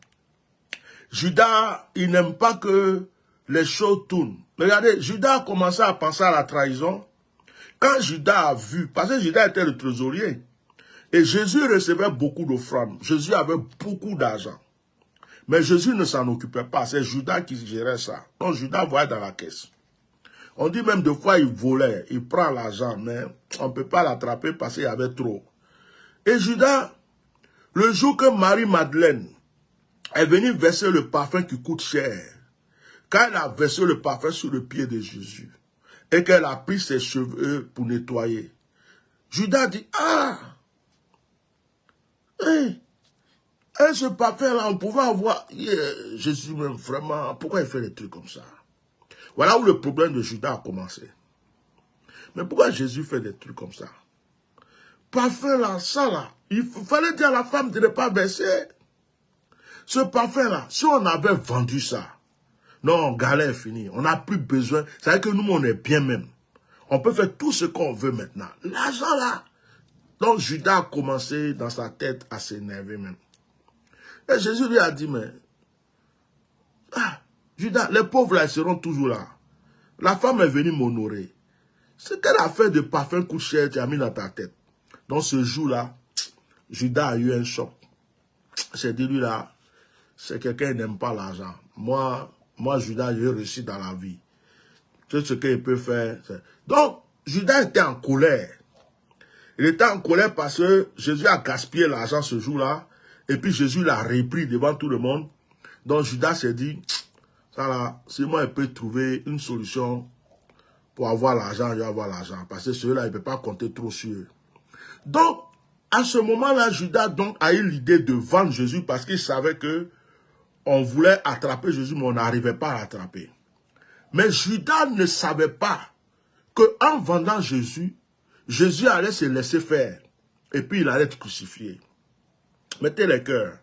Judas, il n'aime pas que les choses tournent. Regardez, Judas a commencé à penser à la trahison. Quand Judas a vu, parce que Judas était le trésorier, et Jésus recevait beaucoup d'offrandes. Jésus avait beaucoup d'argent. Mais Jésus ne s'en occupait pas. C'est Judas qui gérait ça. Donc Judas voyait dans la caisse. On dit même deux fois il volait. Il prend l'argent, mais on ne peut pas l'attraper parce qu'il y avait trop. Et Judas, le jour que Marie-Madeleine est venue verser le parfum qui coûte cher, quand elle a versé le parfum sur le pied de Jésus, et qu'elle a pris ses cheveux pour nettoyer, Judas dit, ah, ce parfum-là, on pouvait avoir Jésus même vraiment, pourquoi il fait des trucs comme ça? Voilà où le problème de Judas a commencé. Mais pourquoi Jésus fait des trucs comme ça? Parfum-là, ça là, il fallait dire à la femme de ne pas verser. Ce parfum-là, si on avait vendu ça, non, galère est finie, on n'a plus besoin, c'est-à-dire que nous, on est bien même. On peut faire tout ce qu'on veut maintenant. L'argent là. Donc Judas a commencé dans sa tête à s'énerver même. Et Jésus lui a dit, mais, Judas, les pauvres là, ils seront toujours là. La femme est venue m'honorer. Ce qu'elle a fait de parfum coûte cher, tu as mis dans ta tête. Donc ce jour-là, Judas a eu un choc. C'est dit, lui là, c'est quelqu'un qui n'aime pas l'argent. Moi, Judas, j'ai réussi dans la vie. Tout ce qu'il peut faire. Donc, Judas était en colère. Il était en colère parce que Jésus a gaspillé l'argent ce jour-là. Et puis Jésus l'a repris devant tout le monde. Donc Judas s'est dit, ça là, si moi je peux trouver une solution pour avoir l'argent, je vais avoir l'argent. Parce que celui-là, il ne peut pas compter trop sur eux. Donc, à ce moment-là, Judas donc, a eu l'idée de vendre Jésus parce qu'il savait que on voulait attraper Jésus, mais on n'arrivait pas à l'attraper. Mais Judas ne savait pas qu'en vendant Jésus, Jésus allait se laisser faire. Et puis il allait être crucifié. Mettez les cœurs.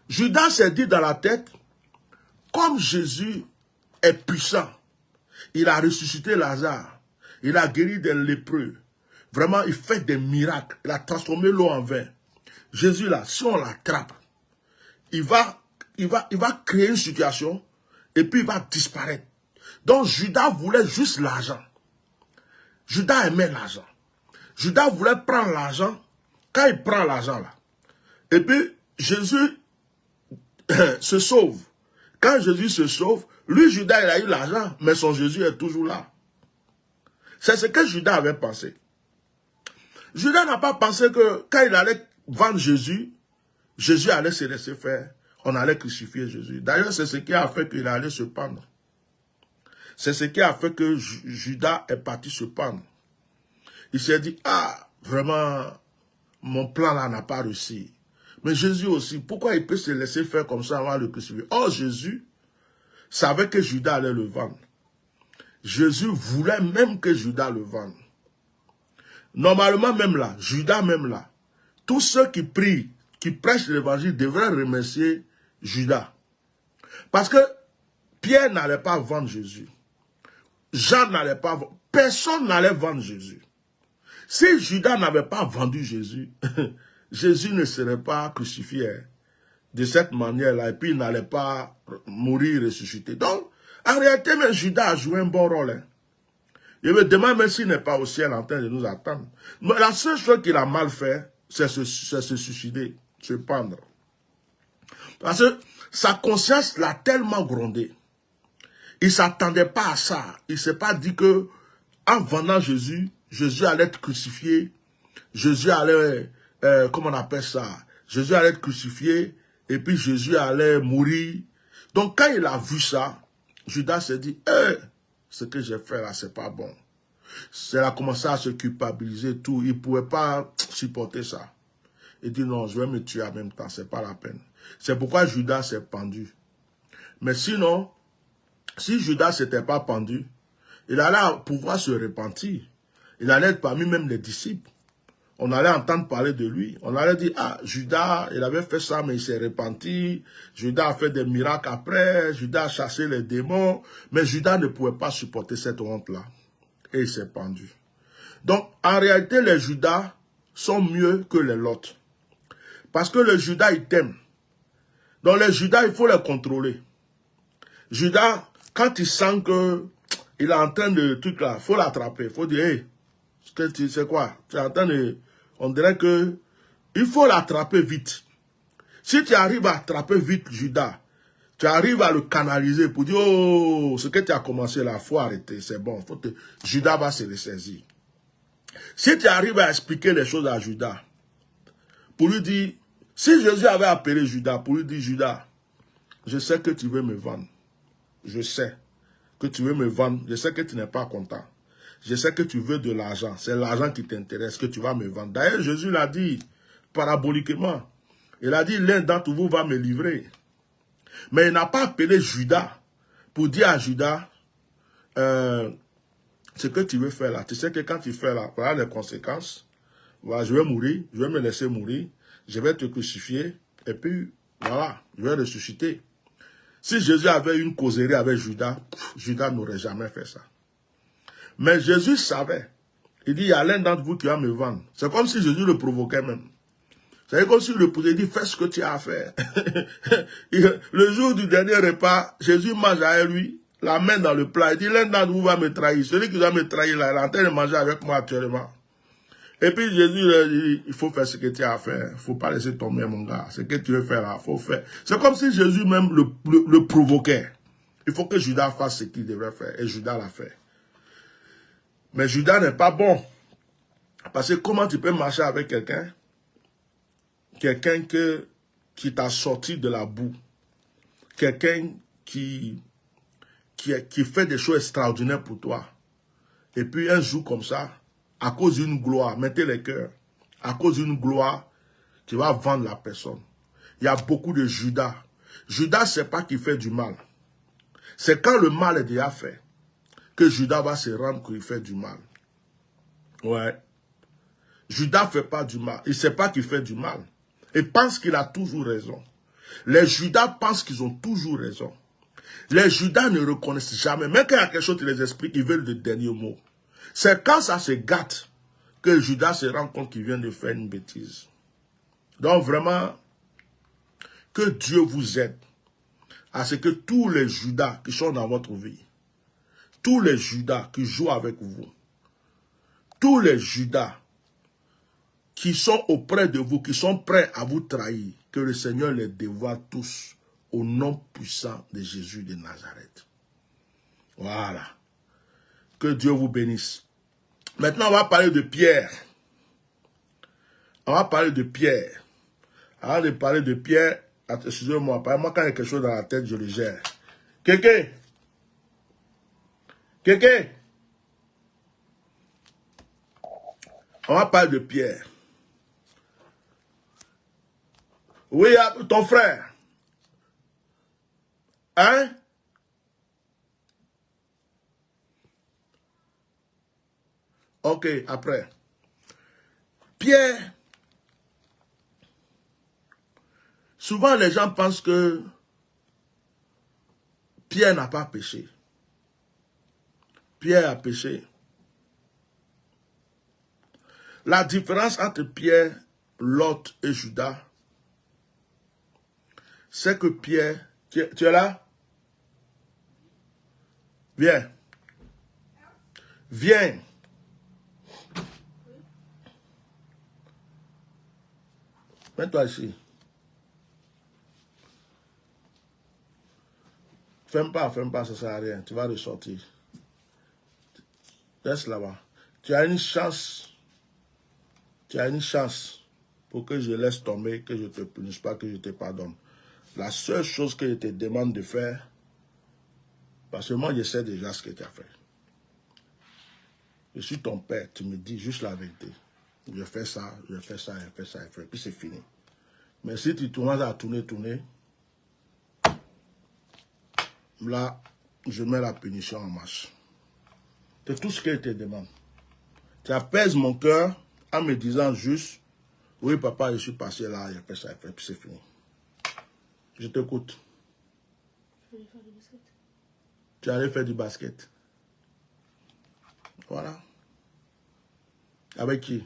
Judas s'est dit dans la tête, comme Jésus est puissant, Il a ressuscité Lazare. Il a guéri des lépreux. Vraiment, il fait des miracles. Il a transformé l'eau en vin. Jésus, là, si on l'attrape, il va créer une situation et puis il va disparaître. Donc, Judas voulait juste l'argent. Judas aimait l'argent. Judas voulait prendre l'argent. Quand il prend l'argent, là, et puis Jésus se sauve. Quand Jésus se sauve, lui, Judas, il a eu l'argent, mais son Jésus est toujours là. C'est ce que Judas avait pensé. Judas n'a pas pensé que quand il allait vendre Jésus, Jésus allait se laisser faire. On allait crucifier Jésus. D'ailleurs, c'est ce qui a fait qu'il allait se pendre. C'est ce qui a fait que Judas est parti se pendre. Il s'est dit, ah, vraiment, mon plan là n'a pas réussi. Mais Jésus aussi, pourquoi il peut se laisser faire comme ça avant le crucifier? Or, Jésus savait que Judas allait le vendre. Jésus voulait même que Judas le vende. Normalement, même là, Judas même là, tous ceux qui prient, qui prêchent l'évangile devraient remercier Judas. Parce que Pierre n'allait pas vendre Jésus. Jean n'allait pas vendre. Personne n'allait vendre Jésus. Si Judas n'avait pas vendu Jésus, Jésus ne serait pas crucifié de cette manière-là. Et puis il n'allait pas mourir, ressusciter. Donc, en réalité, même Judas a joué un bon rôle. Hein. Je me demande même s'il n'est pas au ciel en train de nous attendre. Mais la seule chose qu'il a mal fait, c'est se suicider, se pendre. Parce que sa conscience l'a tellement grondé. Il ne s'attendait pas à ça. Il ne s'est pas dit que en vendant Jésus, Jésus allait être crucifié. Jésus allait, comment on appelle ça? Jésus allait être crucifié et puis Jésus allait mourir. Donc quand il a vu ça, Judas s'est dit, ce que j'ai fait là, c'est pas bon. Il a commencé à se culpabiliser, tout. Il ne pouvait pas supporter ça. Il dit, non, je vais me tuer en même temps, c'est pas la peine. C'est pourquoi Judas s'est pendu. Mais sinon, si Judas ne s'était pas pendu, il allait pouvoir se repentir. Il allait être parmi même les disciples. On allait entendre parler de lui. On allait dire, ah, Judas, il avait fait ça, mais il s'est repenti. Judas a fait des miracles après. Judas a chassé les démons. Mais Judas ne pouvait pas supporter cette honte-là. Et il s'est pendu. Donc, en réalité, les Judas sont mieux que les autres. Parce que le Judas, il t'aime. Donc, les Judas, il faut les contrôler. Judas, quand il sent que il est en train de truc là, il faut l'attraper. Il faut dire, hey, c'est quoi? Tu es en train de... On dirait que il faut l'attraper vite. Si tu arrives à attraper vite Judas, tu arrives à le canaliser pour dire, oh, ce que tu as commencé là, il faut arrêter, c'est bon. Judas va se ressaisir. Si tu arrives à expliquer les choses à Judas, pour lui dire, si Jésus avait appelé Judas, pour lui dire, Judas, je sais que tu veux me vendre. Je sais que tu veux me vendre. Je sais que tu n'es pas content. Je sais que tu veux de l'argent. C'est l'argent qui t'intéresse, que tu vas me vendre. D'ailleurs, Jésus l'a dit paraboliquement. Il a dit, l'un d'entre vous va me livrer. Mais il n'a pas appelé Judas pour dire à Judas, ce que tu veux faire là. Tu sais que quand tu fais là, voilà les conséquences. Voilà, je vais mourir, je vais me laisser mourir. Je vais te crucifier. Et puis, voilà, je vais ressusciter. Si Jésus avait une causerie avec Judas, Judas n'aurait jamais fait ça. Mais Jésus savait. Il dit, il y a l'un d'entre vous qui va me vendre. C'est comme si Jésus le provoquait même. C'est comme si le posait, dit, fais ce que tu as à faire. Le jour du dernier repas, Jésus mange avec lui, la main dans le plat. Il dit, l'un d'entre vous va me trahir. Celui qui va me trahir là, il est en train de manger avec moi actuellement. Et puis Jésus dit, il faut faire ce que tu as à faire. Il ne faut pas laisser tomber mon gars. Ce que tu veux faire là, il faut faire. C'est comme si Jésus même le provoquait. Il faut que Judas fasse ce qu'il devrait faire. Et Judas l'a fait. Mais Judas n'est pas bon. Parce que comment tu peux marcher avec quelqu'un qui t'a sorti de la boue. Quelqu'un qui fait des choses extraordinaires pour toi. Et puis un jour comme ça, à cause d'une gloire, mettez les cœurs, à cause d'une gloire, tu vas vendre la personne. Il y a beaucoup de Judas. Judas, c'est pas qu'il fait du mal. C'est quand le mal est déjà fait que Judas va se rendre qu'il fait du mal. Ouais. Judas ne fait pas du mal. Il ne sait pas qu'il fait du mal. Il pense qu'il a toujours raison. Les Judas pensent qu'ils ont toujours raison. Les Judas ne reconnaissent jamais. Même quand il y a quelque chose qui les explique, ils veulent le dernier mot. C'est quand ça se gâte que Judas se rend compte qu'il vient de faire une bêtise. Donc vraiment, que Dieu vous aide à ce que tous les Judas qui sont dans votre vie, tous les Judas qui jouent avec vous, tous les Judas qui sont auprès de vous, qui sont prêts à vous trahir, que le Seigneur les dévoile tous au nom puissant de Jésus de Nazareth. Voilà. Que Dieu vous bénisse. Maintenant, on va parler de Pierre. On va parler de Pierre. Avant de parler de Pierre, excusez-moi, moi quand il y a quelque chose dans la tête, je le gère. Quelqu'un? On va parler de Pierre. Oui, ton frère. Hein? Ok, après. Pierre. Souvent, les gens pensent que Pierre n'a pas péché. Pierre a péché. La différence entre Pierre, Lot et Judas, c'est que Pierre... Tu es là? Viens. Viens. Mets-toi ici. Ferme pas, ça sert à rien. Tu vas ressortir. Reste là-bas. Tu as une chance. Tu as une chance pour que je laisse tomber, que je ne te punisse pas, que je te pardonne. La seule chose que je te demande de faire, parce que moi je sais déjà ce que tu as fait. Je suis ton père, tu me dis juste la vérité. Je fais ça, je fais ça, je fais ça, je fais, puis c'est fini. Mais si tu commences à tourner, là, je mets la punition en marche. C'est tout ce que je te demande. Tu apaises mon cœur en me disant juste, oui papa, je suis passé là, je fais ça, je fais, puis c'est fini. Je t'écoute. Je vais faire du basket. Tu allais faire du basket. Voilà. Avec qui?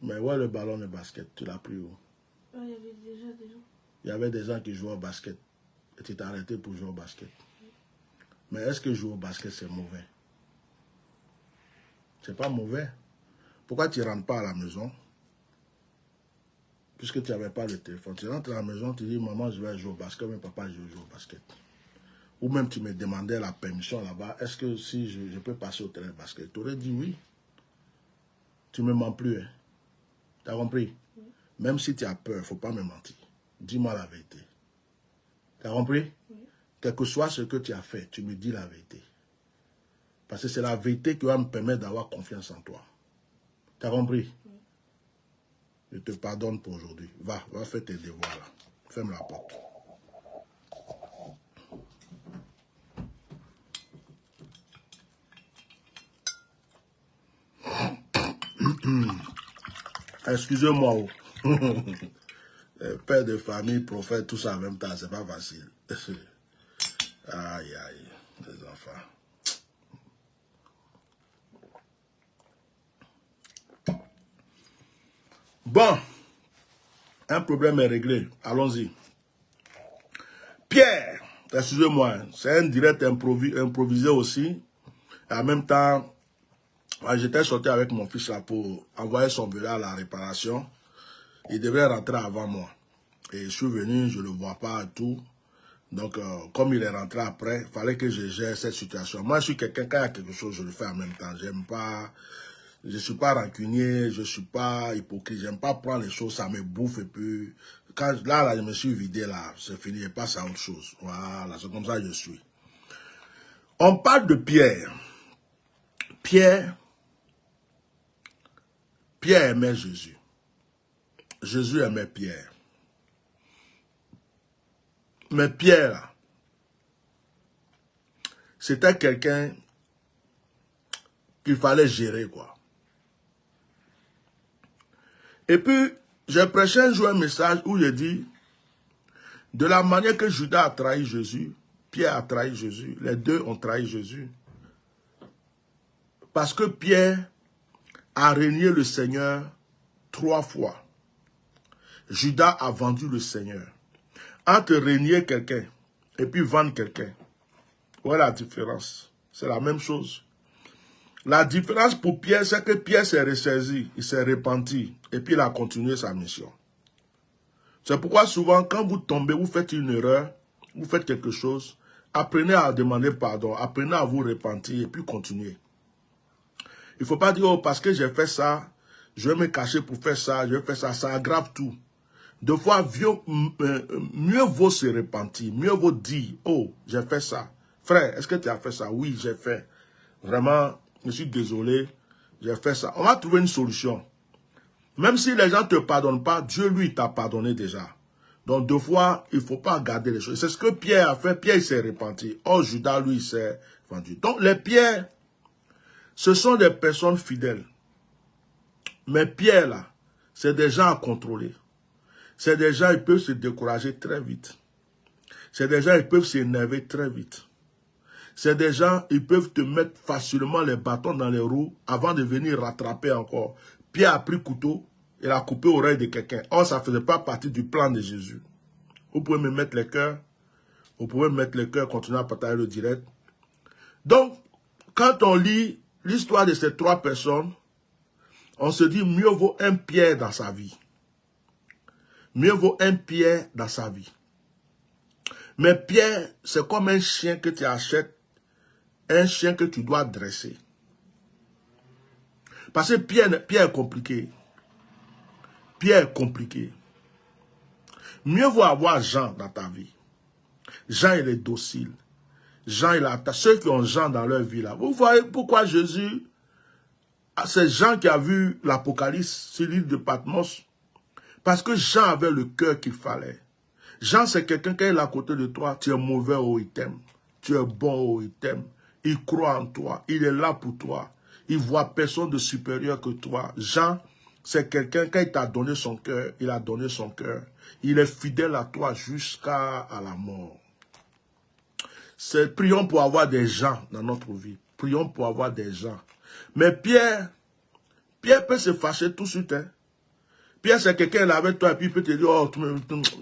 Mais ouais, le ballon de basket, tu l'as pris où? Il y avait déjà des gens. Il y avait des gens qui jouaient au basket. Et tu t'es arrêté pour jouer au basket. Mais est-ce que jouer au basket, c'est mauvais? C'est pas mauvais. Pourquoi tu ne rentres pas à la maison? Puisque tu n'avais pas le téléphone. Tu rentres à la maison, tu dis, maman, je vais jouer au basket, mais papa, je vais jouer au basket. Ou même tu me demandais la permission là-bas, est-ce que si je peux passer au terrain de basket? Tu aurais dit oui. Tu ne me mens plus. Hein? Tu as compris? Oui. Même si tu as peur, il ne faut pas me mentir. Dis-moi la vérité. Tu as compris? Oui. Quel que soit ce que tu as fait, tu me dis la vérité. Parce que c'est la vérité qui va me permettre d'avoir confiance en toi. Tu as compris? Oui. Je te pardonne pour aujourd'hui. Va faire tes devoirs là. Ferme la porte. Excusez-moi. Père de famille, prophète, tout ça en même temps, c'est pas facile. Aïe, aïe, les enfants. Bon, un problème est réglé. Allons-y. Pierre, excusez-moi, c'est un direct improvisé aussi. Et en même temps, j'étais sorti avec mon fils là pour envoyer son vélo à la réparation. Il devait rentrer avant moi. Et je suis venu, je ne le vois pas et tout. Donc, comme il est rentré après, il fallait que je gère cette situation. Moi, je suis quelqu'un, quand il y a quelque chose, je le fais en même temps. J'aime pas, je ne suis pas rancunier, je ne suis pas hypocrite. J'aime pas prendre les choses, ça me bouffe et puis... Là, je me suis vidé là, c'est fini, je passe à autre chose. Voilà, c'est comme ça que je suis. On parle de Pierre. Pierre aimait Jésus. Jésus aimait Pierre. Mais Pierre, c'était quelqu'un qu'il fallait gérer, quoi. Et puis, j'ai prêché un jour un message où je dis, De la manière que Judas a trahi Jésus, Pierre a trahi Jésus. Les deux ont trahi Jésus. Parce que Pierre a renié le Seigneur 3 fois. Judas a vendu le Seigneur. Entre renier quelqu'un et puis vendre quelqu'un, voilà la différence. C'est la même chose. La différence pour Pierre, c'est que Pierre s'est ressaisi, il s'est repenti, et puis il a continué sa mission. C'est pourquoi souvent, quand vous tombez, vous faites une erreur, vous faites quelque chose, apprenez à demander pardon, apprenez à vous repentir, et puis continuez. Il ne faut pas dire, oh, parce que j'ai fait ça, je vais me cacher pour faire ça, je vais faire ça, ça aggrave tout. Deux fois, mieux vaut se repentir, mieux vaut dire, oh, j'ai fait ça. Frère, est-ce que tu as fait ça? Oui, j'ai fait. Vraiment, je suis désolé, j'ai fait ça. On va trouver une solution. Même si les gens ne te pardonnent pas, Dieu, lui, t'a pardonné déjà. Donc, deux fois, il ne faut pas garder les choses. C'est ce que Pierre a fait. Pierre, il s'est repenti. Oh, Judas, lui, il s'est vendu. Donc, les Pierres, ce sont des personnes fidèles. Mais Pierre, là, c'est des gens à contrôler. C'est des gens, ils peuvent se décourager très vite. C'est des gens, ils peuvent s'énerver très vite. C'est des gens, ils peuvent te mettre facilement les bâtons dans les roues avant de venir rattraper encore. Pierre a pris couteau, il a coupé l'oreille de quelqu'un. Or, ça ne faisait pas partie du plan de Jésus. Vous pouvez me mettre les cœurs. Vous pouvez me mettre les cœurs, continuer à partager le direct. Donc, quand on lit l'histoire de ces 3 personnes, on se dit mieux vaut un Pierre dans sa vie. Mieux vaut un Pierre dans sa vie. Mais Pierre, c'est comme un chien que tu achètes, un chien que tu dois dresser. Parce que Pierre est compliqué. Pierre est compliqué. Mieux vaut avoir Jean dans ta vie. Jean, il est docile. Jean, il a... Ceux qui ont Jean dans leur vie, là. Vous voyez pourquoi Jésus, c'est Jean qui a vu l'Apocalypse sur l'île de Patmos. Parce que Jean avait le cœur qu'il fallait. Jean, c'est quelqu'un qui est à côté de toi. Tu es mauvais, oh, il t'aime. Tu es bon, oh, il t'aime. Il croit en toi. Il est là pour toi. Il voit personne de supérieur que toi. Jean, c'est quelqu'un, quand il t'a donné son cœur, il a donné son cœur. Il est fidèle à toi jusqu'à la mort. Prions pour avoir des gens dans notre vie. Prions pour avoir des gens. Mais Pierre peut se fâcher tout de suite. Hein. Pierre, c'est quelqu'un là avec toi et puis il peut te dire, oh,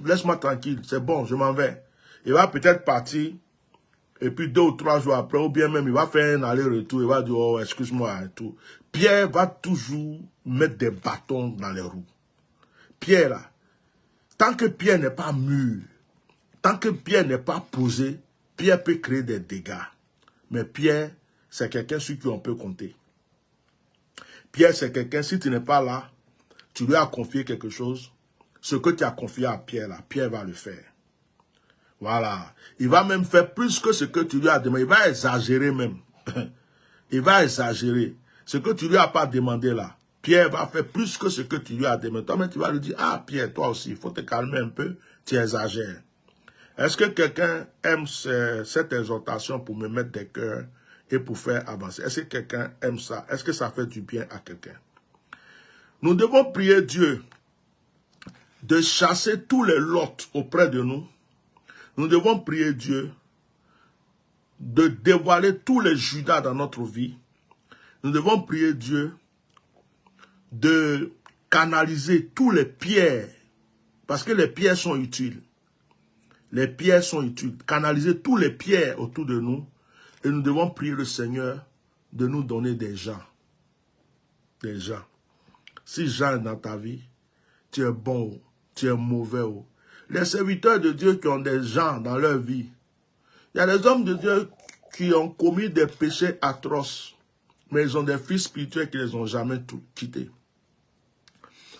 laisse-moi tranquille, c'est bon, je m'en vais. Il va peut-être partir. Et puis 2 ou 3 jours après, ou bien même, il va faire un aller-retour, il va dire, oh, excuse-moi, et tout. Pierre va toujours mettre des bâtons dans les roues. Pierre, là, tant que Pierre n'est pas mûr, tant que Pierre n'est pas posé, Pierre peut créer des dégâts. Mais Pierre, c'est quelqu'un sur qui on peut compter. Pierre, c'est quelqu'un, si tu n'es pas là, tu lui as confié quelque chose, ce que tu as confié à Pierre, là, Pierre va le faire. Voilà. Il va même faire plus que ce que tu lui as demandé. Il va exagérer même. Il va exagérer. Ce que tu lui as pas demandé là. Pierre va faire plus que ce que tu lui as demandé. Toi-même, tu vas lui dire, ah Pierre, toi aussi, il faut te calmer un peu. Tu exagères. Est-ce que quelqu'un aime cette exhortation pour me mettre des cœurs et pour faire avancer? Est-ce que quelqu'un aime ça? Est-ce que ça fait du bien à quelqu'un? Nous devons prier Dieu de chasser tous les lots auprès de nous. Nous devons prier Dieu de dévoiler tous les Judas dans notre vie. Nous devons prier Dieu de canaliser tous les pierres, parce que les pierres sont utiles. Les pierres sont utiles. Canaliser tous les pierres autour de nous. Et nous devons prier le Seigneur de nous donner des gens. Des gens. Si Jean est dans ta vie, tu es bon, tu es mauvais. Les serviteurs de Dieu qui ont des gens dans leur vie. Il y a des hommes de Dieu qui ont commis des péchés atroces, mais ils ont des fils spirituels qui ne les ont jamais quittés.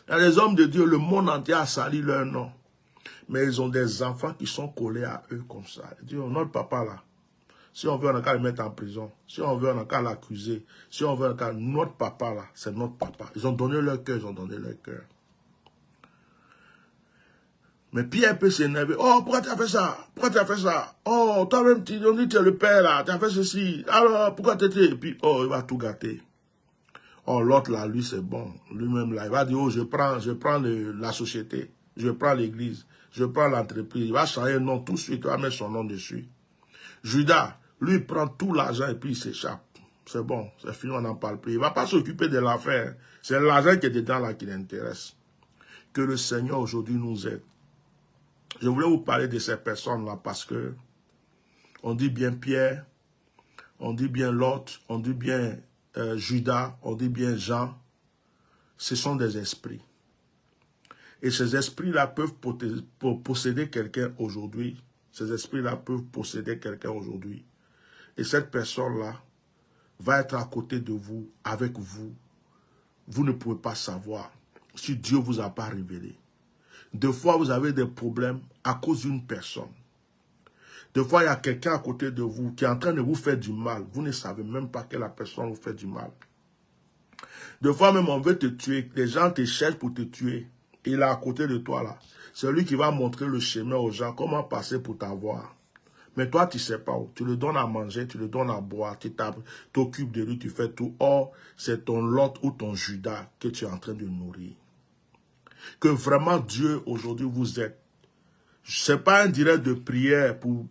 Il y a des hommes de Dieu, le monde entier a sali leur nom, mais ils ont des enfants qui sont collés à eux comme ça. Ils disent, oh, notre papa là, si on veut, on n'a qu'à le mettre en prison. Si on veut, on n'a qu'à l'accuser. Si on veut, on n'a qu'à... Notre papa là, c'est notre papa. Ils ont donné leur cœur, ils ont donné leur cœur. Mais Pierre peut s'énerver. Oh, pourquoi tu as fait ça? Pourquoi tu as fait ça? Oh, toi-même, tu dis tu es le père là, tu as fait ceci. Alors, pourquoi tu étais? Et puis, oh, il va tout gâter. Oh, l'autre là, lui, c'est bon. Lui-même là, il va dire, oh, je prends la société, je prends l'église. je prends l'entreprise. Il va changer le nom tout de suite, il va mettre son nom dessus. Judas, lui, il prend tout l'argent et puis il s'échappe. C'est bon, c'est fini, on n'en parle plus. Il ne va pas s'occuper de l'affaire. C'est l'argent qui est dedans là qui l'intéresse. Que le Seigneur aujourd'hui nous aide. Je voulais vous parler de ces personnes-là parce que on dit bien Pierre, on dit bien Lot, on dit bien Judas, on dit bien Jean. Ce sont des esprits. Et ces esprits-là peuvent posséder quelqu'un aujourd'hui. Ces esprits-là peuvent posséder quelqu'un aujourd'hui. Et cette personne-là va être à côté de vous, avec vous. Vous ne pouvez pas savoir si Dieu ne vous a pas révélé. Des fois, vous avez des problèmes à cause d'une personne. Des fois, il y a quelqu'un à côté de vous qui est en train de vous faire du mal. Vous ne savez même pas que la personne vous fait du mal. Des fois, même, on veut te tuer. Les gens te cherchent pour te tuer. Il est à côté de toi, là. C'est lui qui va montrer le chemin aux gens, comment passer pour t'avoir. Mais toi, tu ne sais pas où. Tu le donnes à manger, tu le donnes à boire, tu t'occupes de lui, tu fais tout. Or, c'est ton Lot ou ton Judas que tu es en train de nourrir. Que vraiment Dieu, aujourd'hui, vous aide. Ce n'est pas un direct de prière pour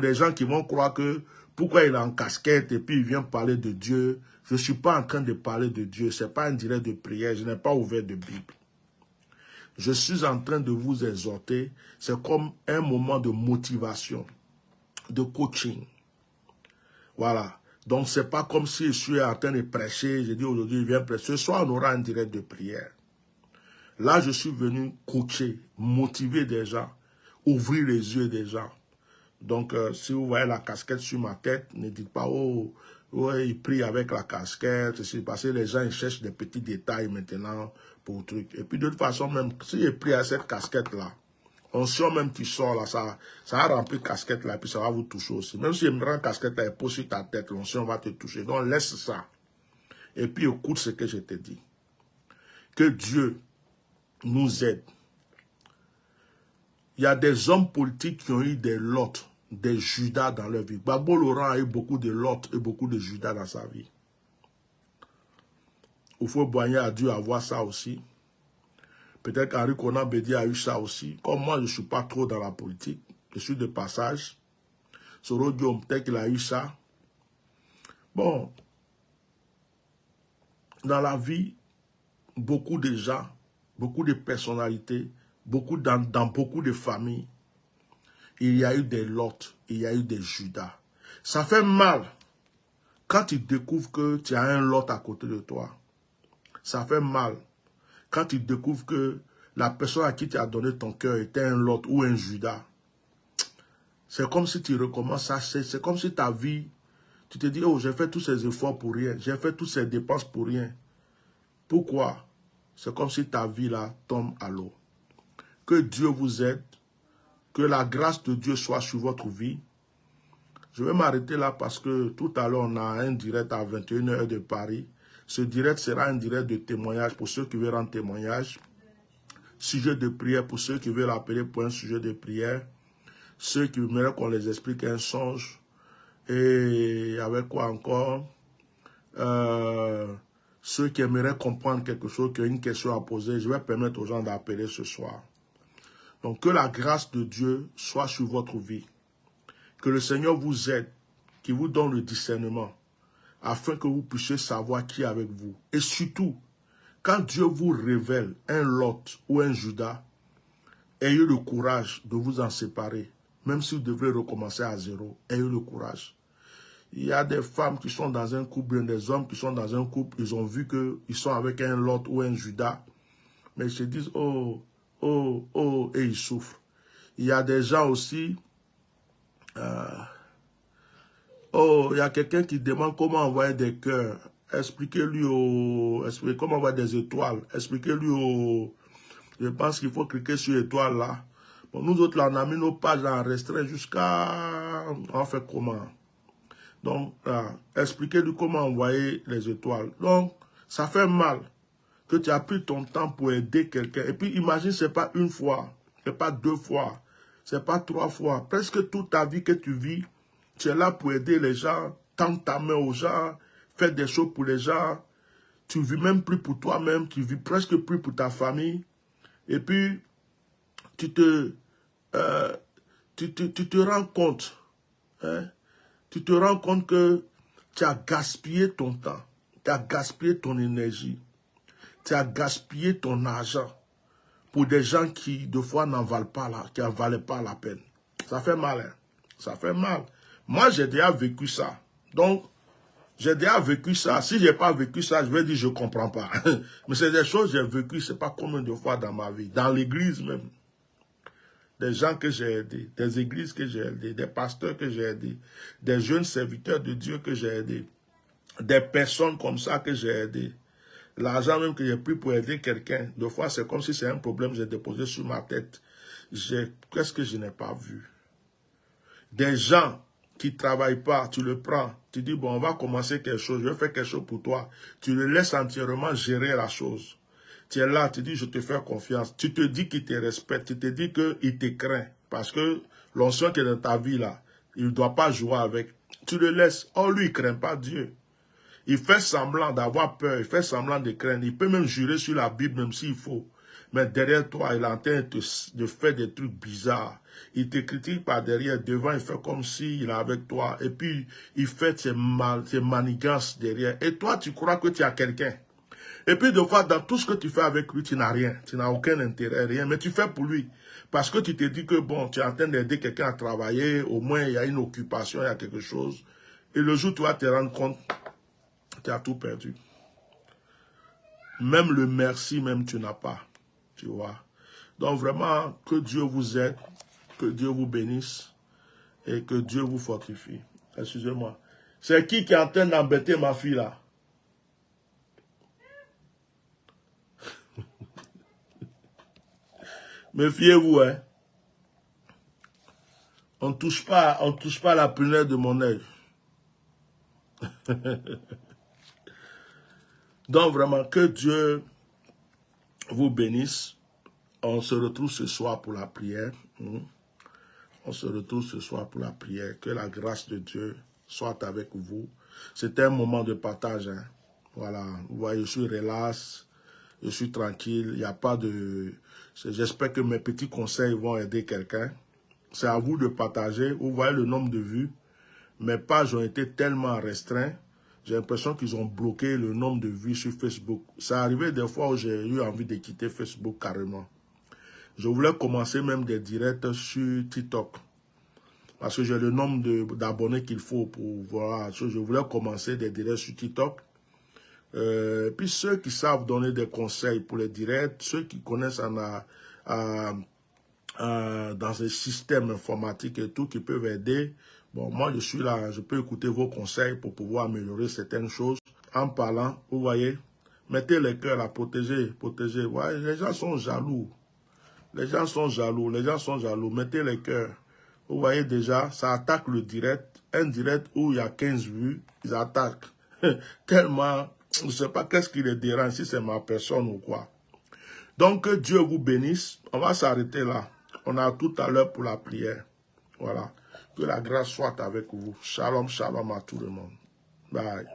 les gens qui vont croire que pourquoi il est en casquette et puis il vient parler de Dieu. Je ne suis pas en train de parler de Dieu. Ce n'est pas un direct de prière. Je n'ai pas ouvert de Bible. Je suis en train de vous exhorter. C'est comme un moment de motivation, de coaching. Voilà. Donc, ce n'est pas comme si je suis en train de prêcher. Je dis aujourd'hui, il vient prêcher. Ce soir, on aura un direct de prière. Là, je suis venu coacher, motiver des gens, ouvrir les yeux des gens. Donc, si vous voyez la casquette sur ma tête, ne dites pas, oh, ouais, il prie avec la casquette. C'est parce que les gens ils cherchent des petits détails maintenant pour truc. Et puis, de toute façon, même si il prie à cette casquette-là, on sort même tu sors là, ça a rempli casquette là, et puis ça va vous toucher aussi. Même si une grande casquette là est posée sur ta tête, l'onction va te toucher. Donc, laisse ça. Et puis, écoute ce que je te dis. Que Dieu nous aide. Il y a des hommes politiques qui ont eu des Lots, des Judas dans leur vie. Gbagbo Laurent a eu beaucoup de Lots et beaucoup de Judas dans sa vie. Houphouët-Boigny a dû avoir ça aussi. Peut-être qu'Henri Konan Bédié a eu ça aussi. Comme moi, je ne suis pas trop dans la politique. Je suis de passage. Soro Diom, peut-être qu'il a eu ça. Bon. Dans la vie, beaucoup de gens, beaucoup de personnalités, dans beaucoup de familles, il y a eu des Lots, il y a eu des Judas. Ça fait mal quand tu découvres que tu as un Lot à côté de toi. Ça fait mal quand tu découvres que la personne à qui tu as donné ton cœur était un Lot ou un Judas. C'est comme si tu recommences à... C'est comme si ta vie, tu te dis, oh, j'ai fait tous ces efforts pour rien. J'ai fait toutes ces dépenses pour rien. Pourquoi? C'est comme si ta vie là tombe à l'eau. Que Dieu vous aide. Que la grâce de Dieu soit sur votre vie. Je vais m'arrêter là parce que tout à l'heure, on a un direct à 21h de Paris. Ce direct sera un direct de témoignage pour ceux qui veulent rendre témoignage. Sujet de prière pour ceux qui veulent appeler pour un sujet de prière. Ceux qui aimeraient qu'on les explique un songe. Et avec quoi encore? Ceux qui aimeraient comprendre quelque chose, qui ont une question à poser. Je vais permettre aux gens d'appeler ce soir. Donc, que la grâce de Dieu soit sur votre vie. Que le Seigneur vous aide, qu'il vous donne le discernement, afin que vous puissiez savoir qui est avec vous. Et surtout, quand Dieu vous révèle un Lot ou un Judas, ayez le courage de vous en séparer. Même si vous devrez recommencer à zéro, ayez le courage. Il y a des femmes qui sont dans un couple, des hommes qui sont dans un couple, ils ont vu qu'ils sont avec un Lot ou un Judas, mais ils se disent, oh, oh, oh, et ils souffrent. Il y a des gens aussi, oh, il y a quelqu'un qui demande comment envoyer des cœurs. Expliquez-lui comment envoyer des étoiles. Expliquez-lui je pense qu'il faut cliquer sur l'étoile là. Bon, nous autres là, on a mis nos pages en restreint jusqu'à... On fait comment? Donc, expliquez-lui comment envoyer les étoiles. Donc, ça fait mal que tu as pris ton temps pour aider quelqu'un. Et puis, imagine, ce n'est pas une fois, ce n'est pas deux fois, ce n'est pas trois fois. Presque toute ta vie que tu vis, tu es là pour aider les gens, tendre ta main aux gens, faire des choses pour les gens. Tu ne vis même plus pour toi-même, tu ne vis presque plus pour ta famille. Et puis, tu te tu te rends compte, hein, tu te rends compte que tu as gaspillé ton temps, tu as gaspillé ton énergie, tu as gaspillé ton argent pour des gens qui, de fois, n'en valent pas la peine. Ça fait mal, hein? Ça fait mal. Moi, j'ai déjà vécu ça. Donc, j'ai déjà vécu ça. Si je n'ai pas vécu ça, je vais dire je ne comprends pas. Mais c'est des choses que j'ai vécues, je ne sais pas combien de fois dans ma vie. Dans l'église même. Des gens que j'ai aidés, des églises que j'ai aidées, des pasteurs que j'ai aidés, des jeunes serviteurs de Dieu que j'ai aidés, des personnes comme ça que j'ai aidées. L'argent même que j'ai pris pour aider quelqu'un, des fois c'est comme si c'est un problème que j'ai déposé sur ma tête. Qu'est-ce que je n'ai pas vu? Des gens qui ne travaillent pas, tu le prends, tu dis bon on va commencer quelque chose, je vais faire quelque chose pour toi. Tu le laisses entièrement gérer la chose. Tu es là, tu dis je te fais confiance. Tu te dis qu'il te respecte, tu te dis qu'il te craint. Parce que l'ancien qui est dans ta vie là, il ne doit pas jouer avec. Tu le laisses. Oh lui il ne craint pas Dieu. Il fait semblant d'avoir peur, il fait semblant de craindre. Il peut même jurer sur la Bible, même s'il faut. Mais derrière toi, il est en train de faire des trucs bizarres. Il te critique par derrière, devant, il fait comme s'il est avec toi. Et puis, il fait ses manigances derrière. Et toi, tu crois que tu as quelqu'un. Et puis, de fois, dans tout ce que tu fais avec lui, tu n'as rien. Tu n'as aucun intérêt, rien. Mais tu fais pour lui. Parce que tu te dis que, bon, tu es en train d'aider quelqu'un à travailler. Au moins, il y a une occupation, il y a quelque chose. Et le jour où tu vas te rendre compte, tu as tout perdu. Même le merci, même tu n'as pas. Tu vois. Donc vraiment, que Dieu vous aide, que Dieu vous bénisse et que Dieu vous fortifie. Excusez-moi. C'est qui est en train d'embêter ma fille là? Méfiez-vous, hein. On ne touche pas la prunelle de mon œil. Donc vraiment, que Dieu vous bénisse. On se retrouve ce soir pour la prière. On se retrouve ce soir pour la prière. Que la grâce de Dieu soit avec vous. C'est un moment de partage. Hein. Voilà. Vous voyez, je suis relax. Je suis tranquille. Il n'y a pas de... J'espère que mes petits conseils vont aider quelqu'un. C'est à vous de partager. Vous voyez le nombre de vues. Mes pages ont été tellement restreintes. J'ai l'impression qu'ils ont bloqué le nombre de vues sur Facebook. Ça arrivé des fois où j'ai eu envie de quitter Facebook carrément. Je voulais commencer même des directs sur TikTok. Parce que j'ai le nombre d'abonnés qu'il faut pour voir. Je voulais commencer des directs sur TikTok. Puis ceux qui savent donner des conseils pour les directs, ceux qui connaissent dans un système informatique et tout, qui peuvent aider. Bon, moi je suis là, je peux écouter vos conseils pour pouvoir améliorer certaines choses. En parlant, vous voyez, mettez les cœurs à protéger. Ouais, les gens sont jaloux. Les gens sont jaloux, mettez les cœurs. Vous voyez déjà, ça attaque le direct. Un direct où il y a 15 vues, ils attaquent. Tellement, je ne sais pas qu'est-ce qui les dérange, si c'est ma personne ou quoi. Donc, que Dieu vous bénisse. On va s'arrêter là. On a tout à l'heure pour la prière. Voilà. Que la grâce soit avec vous. Shalom, shalom à tout le monde. Bye.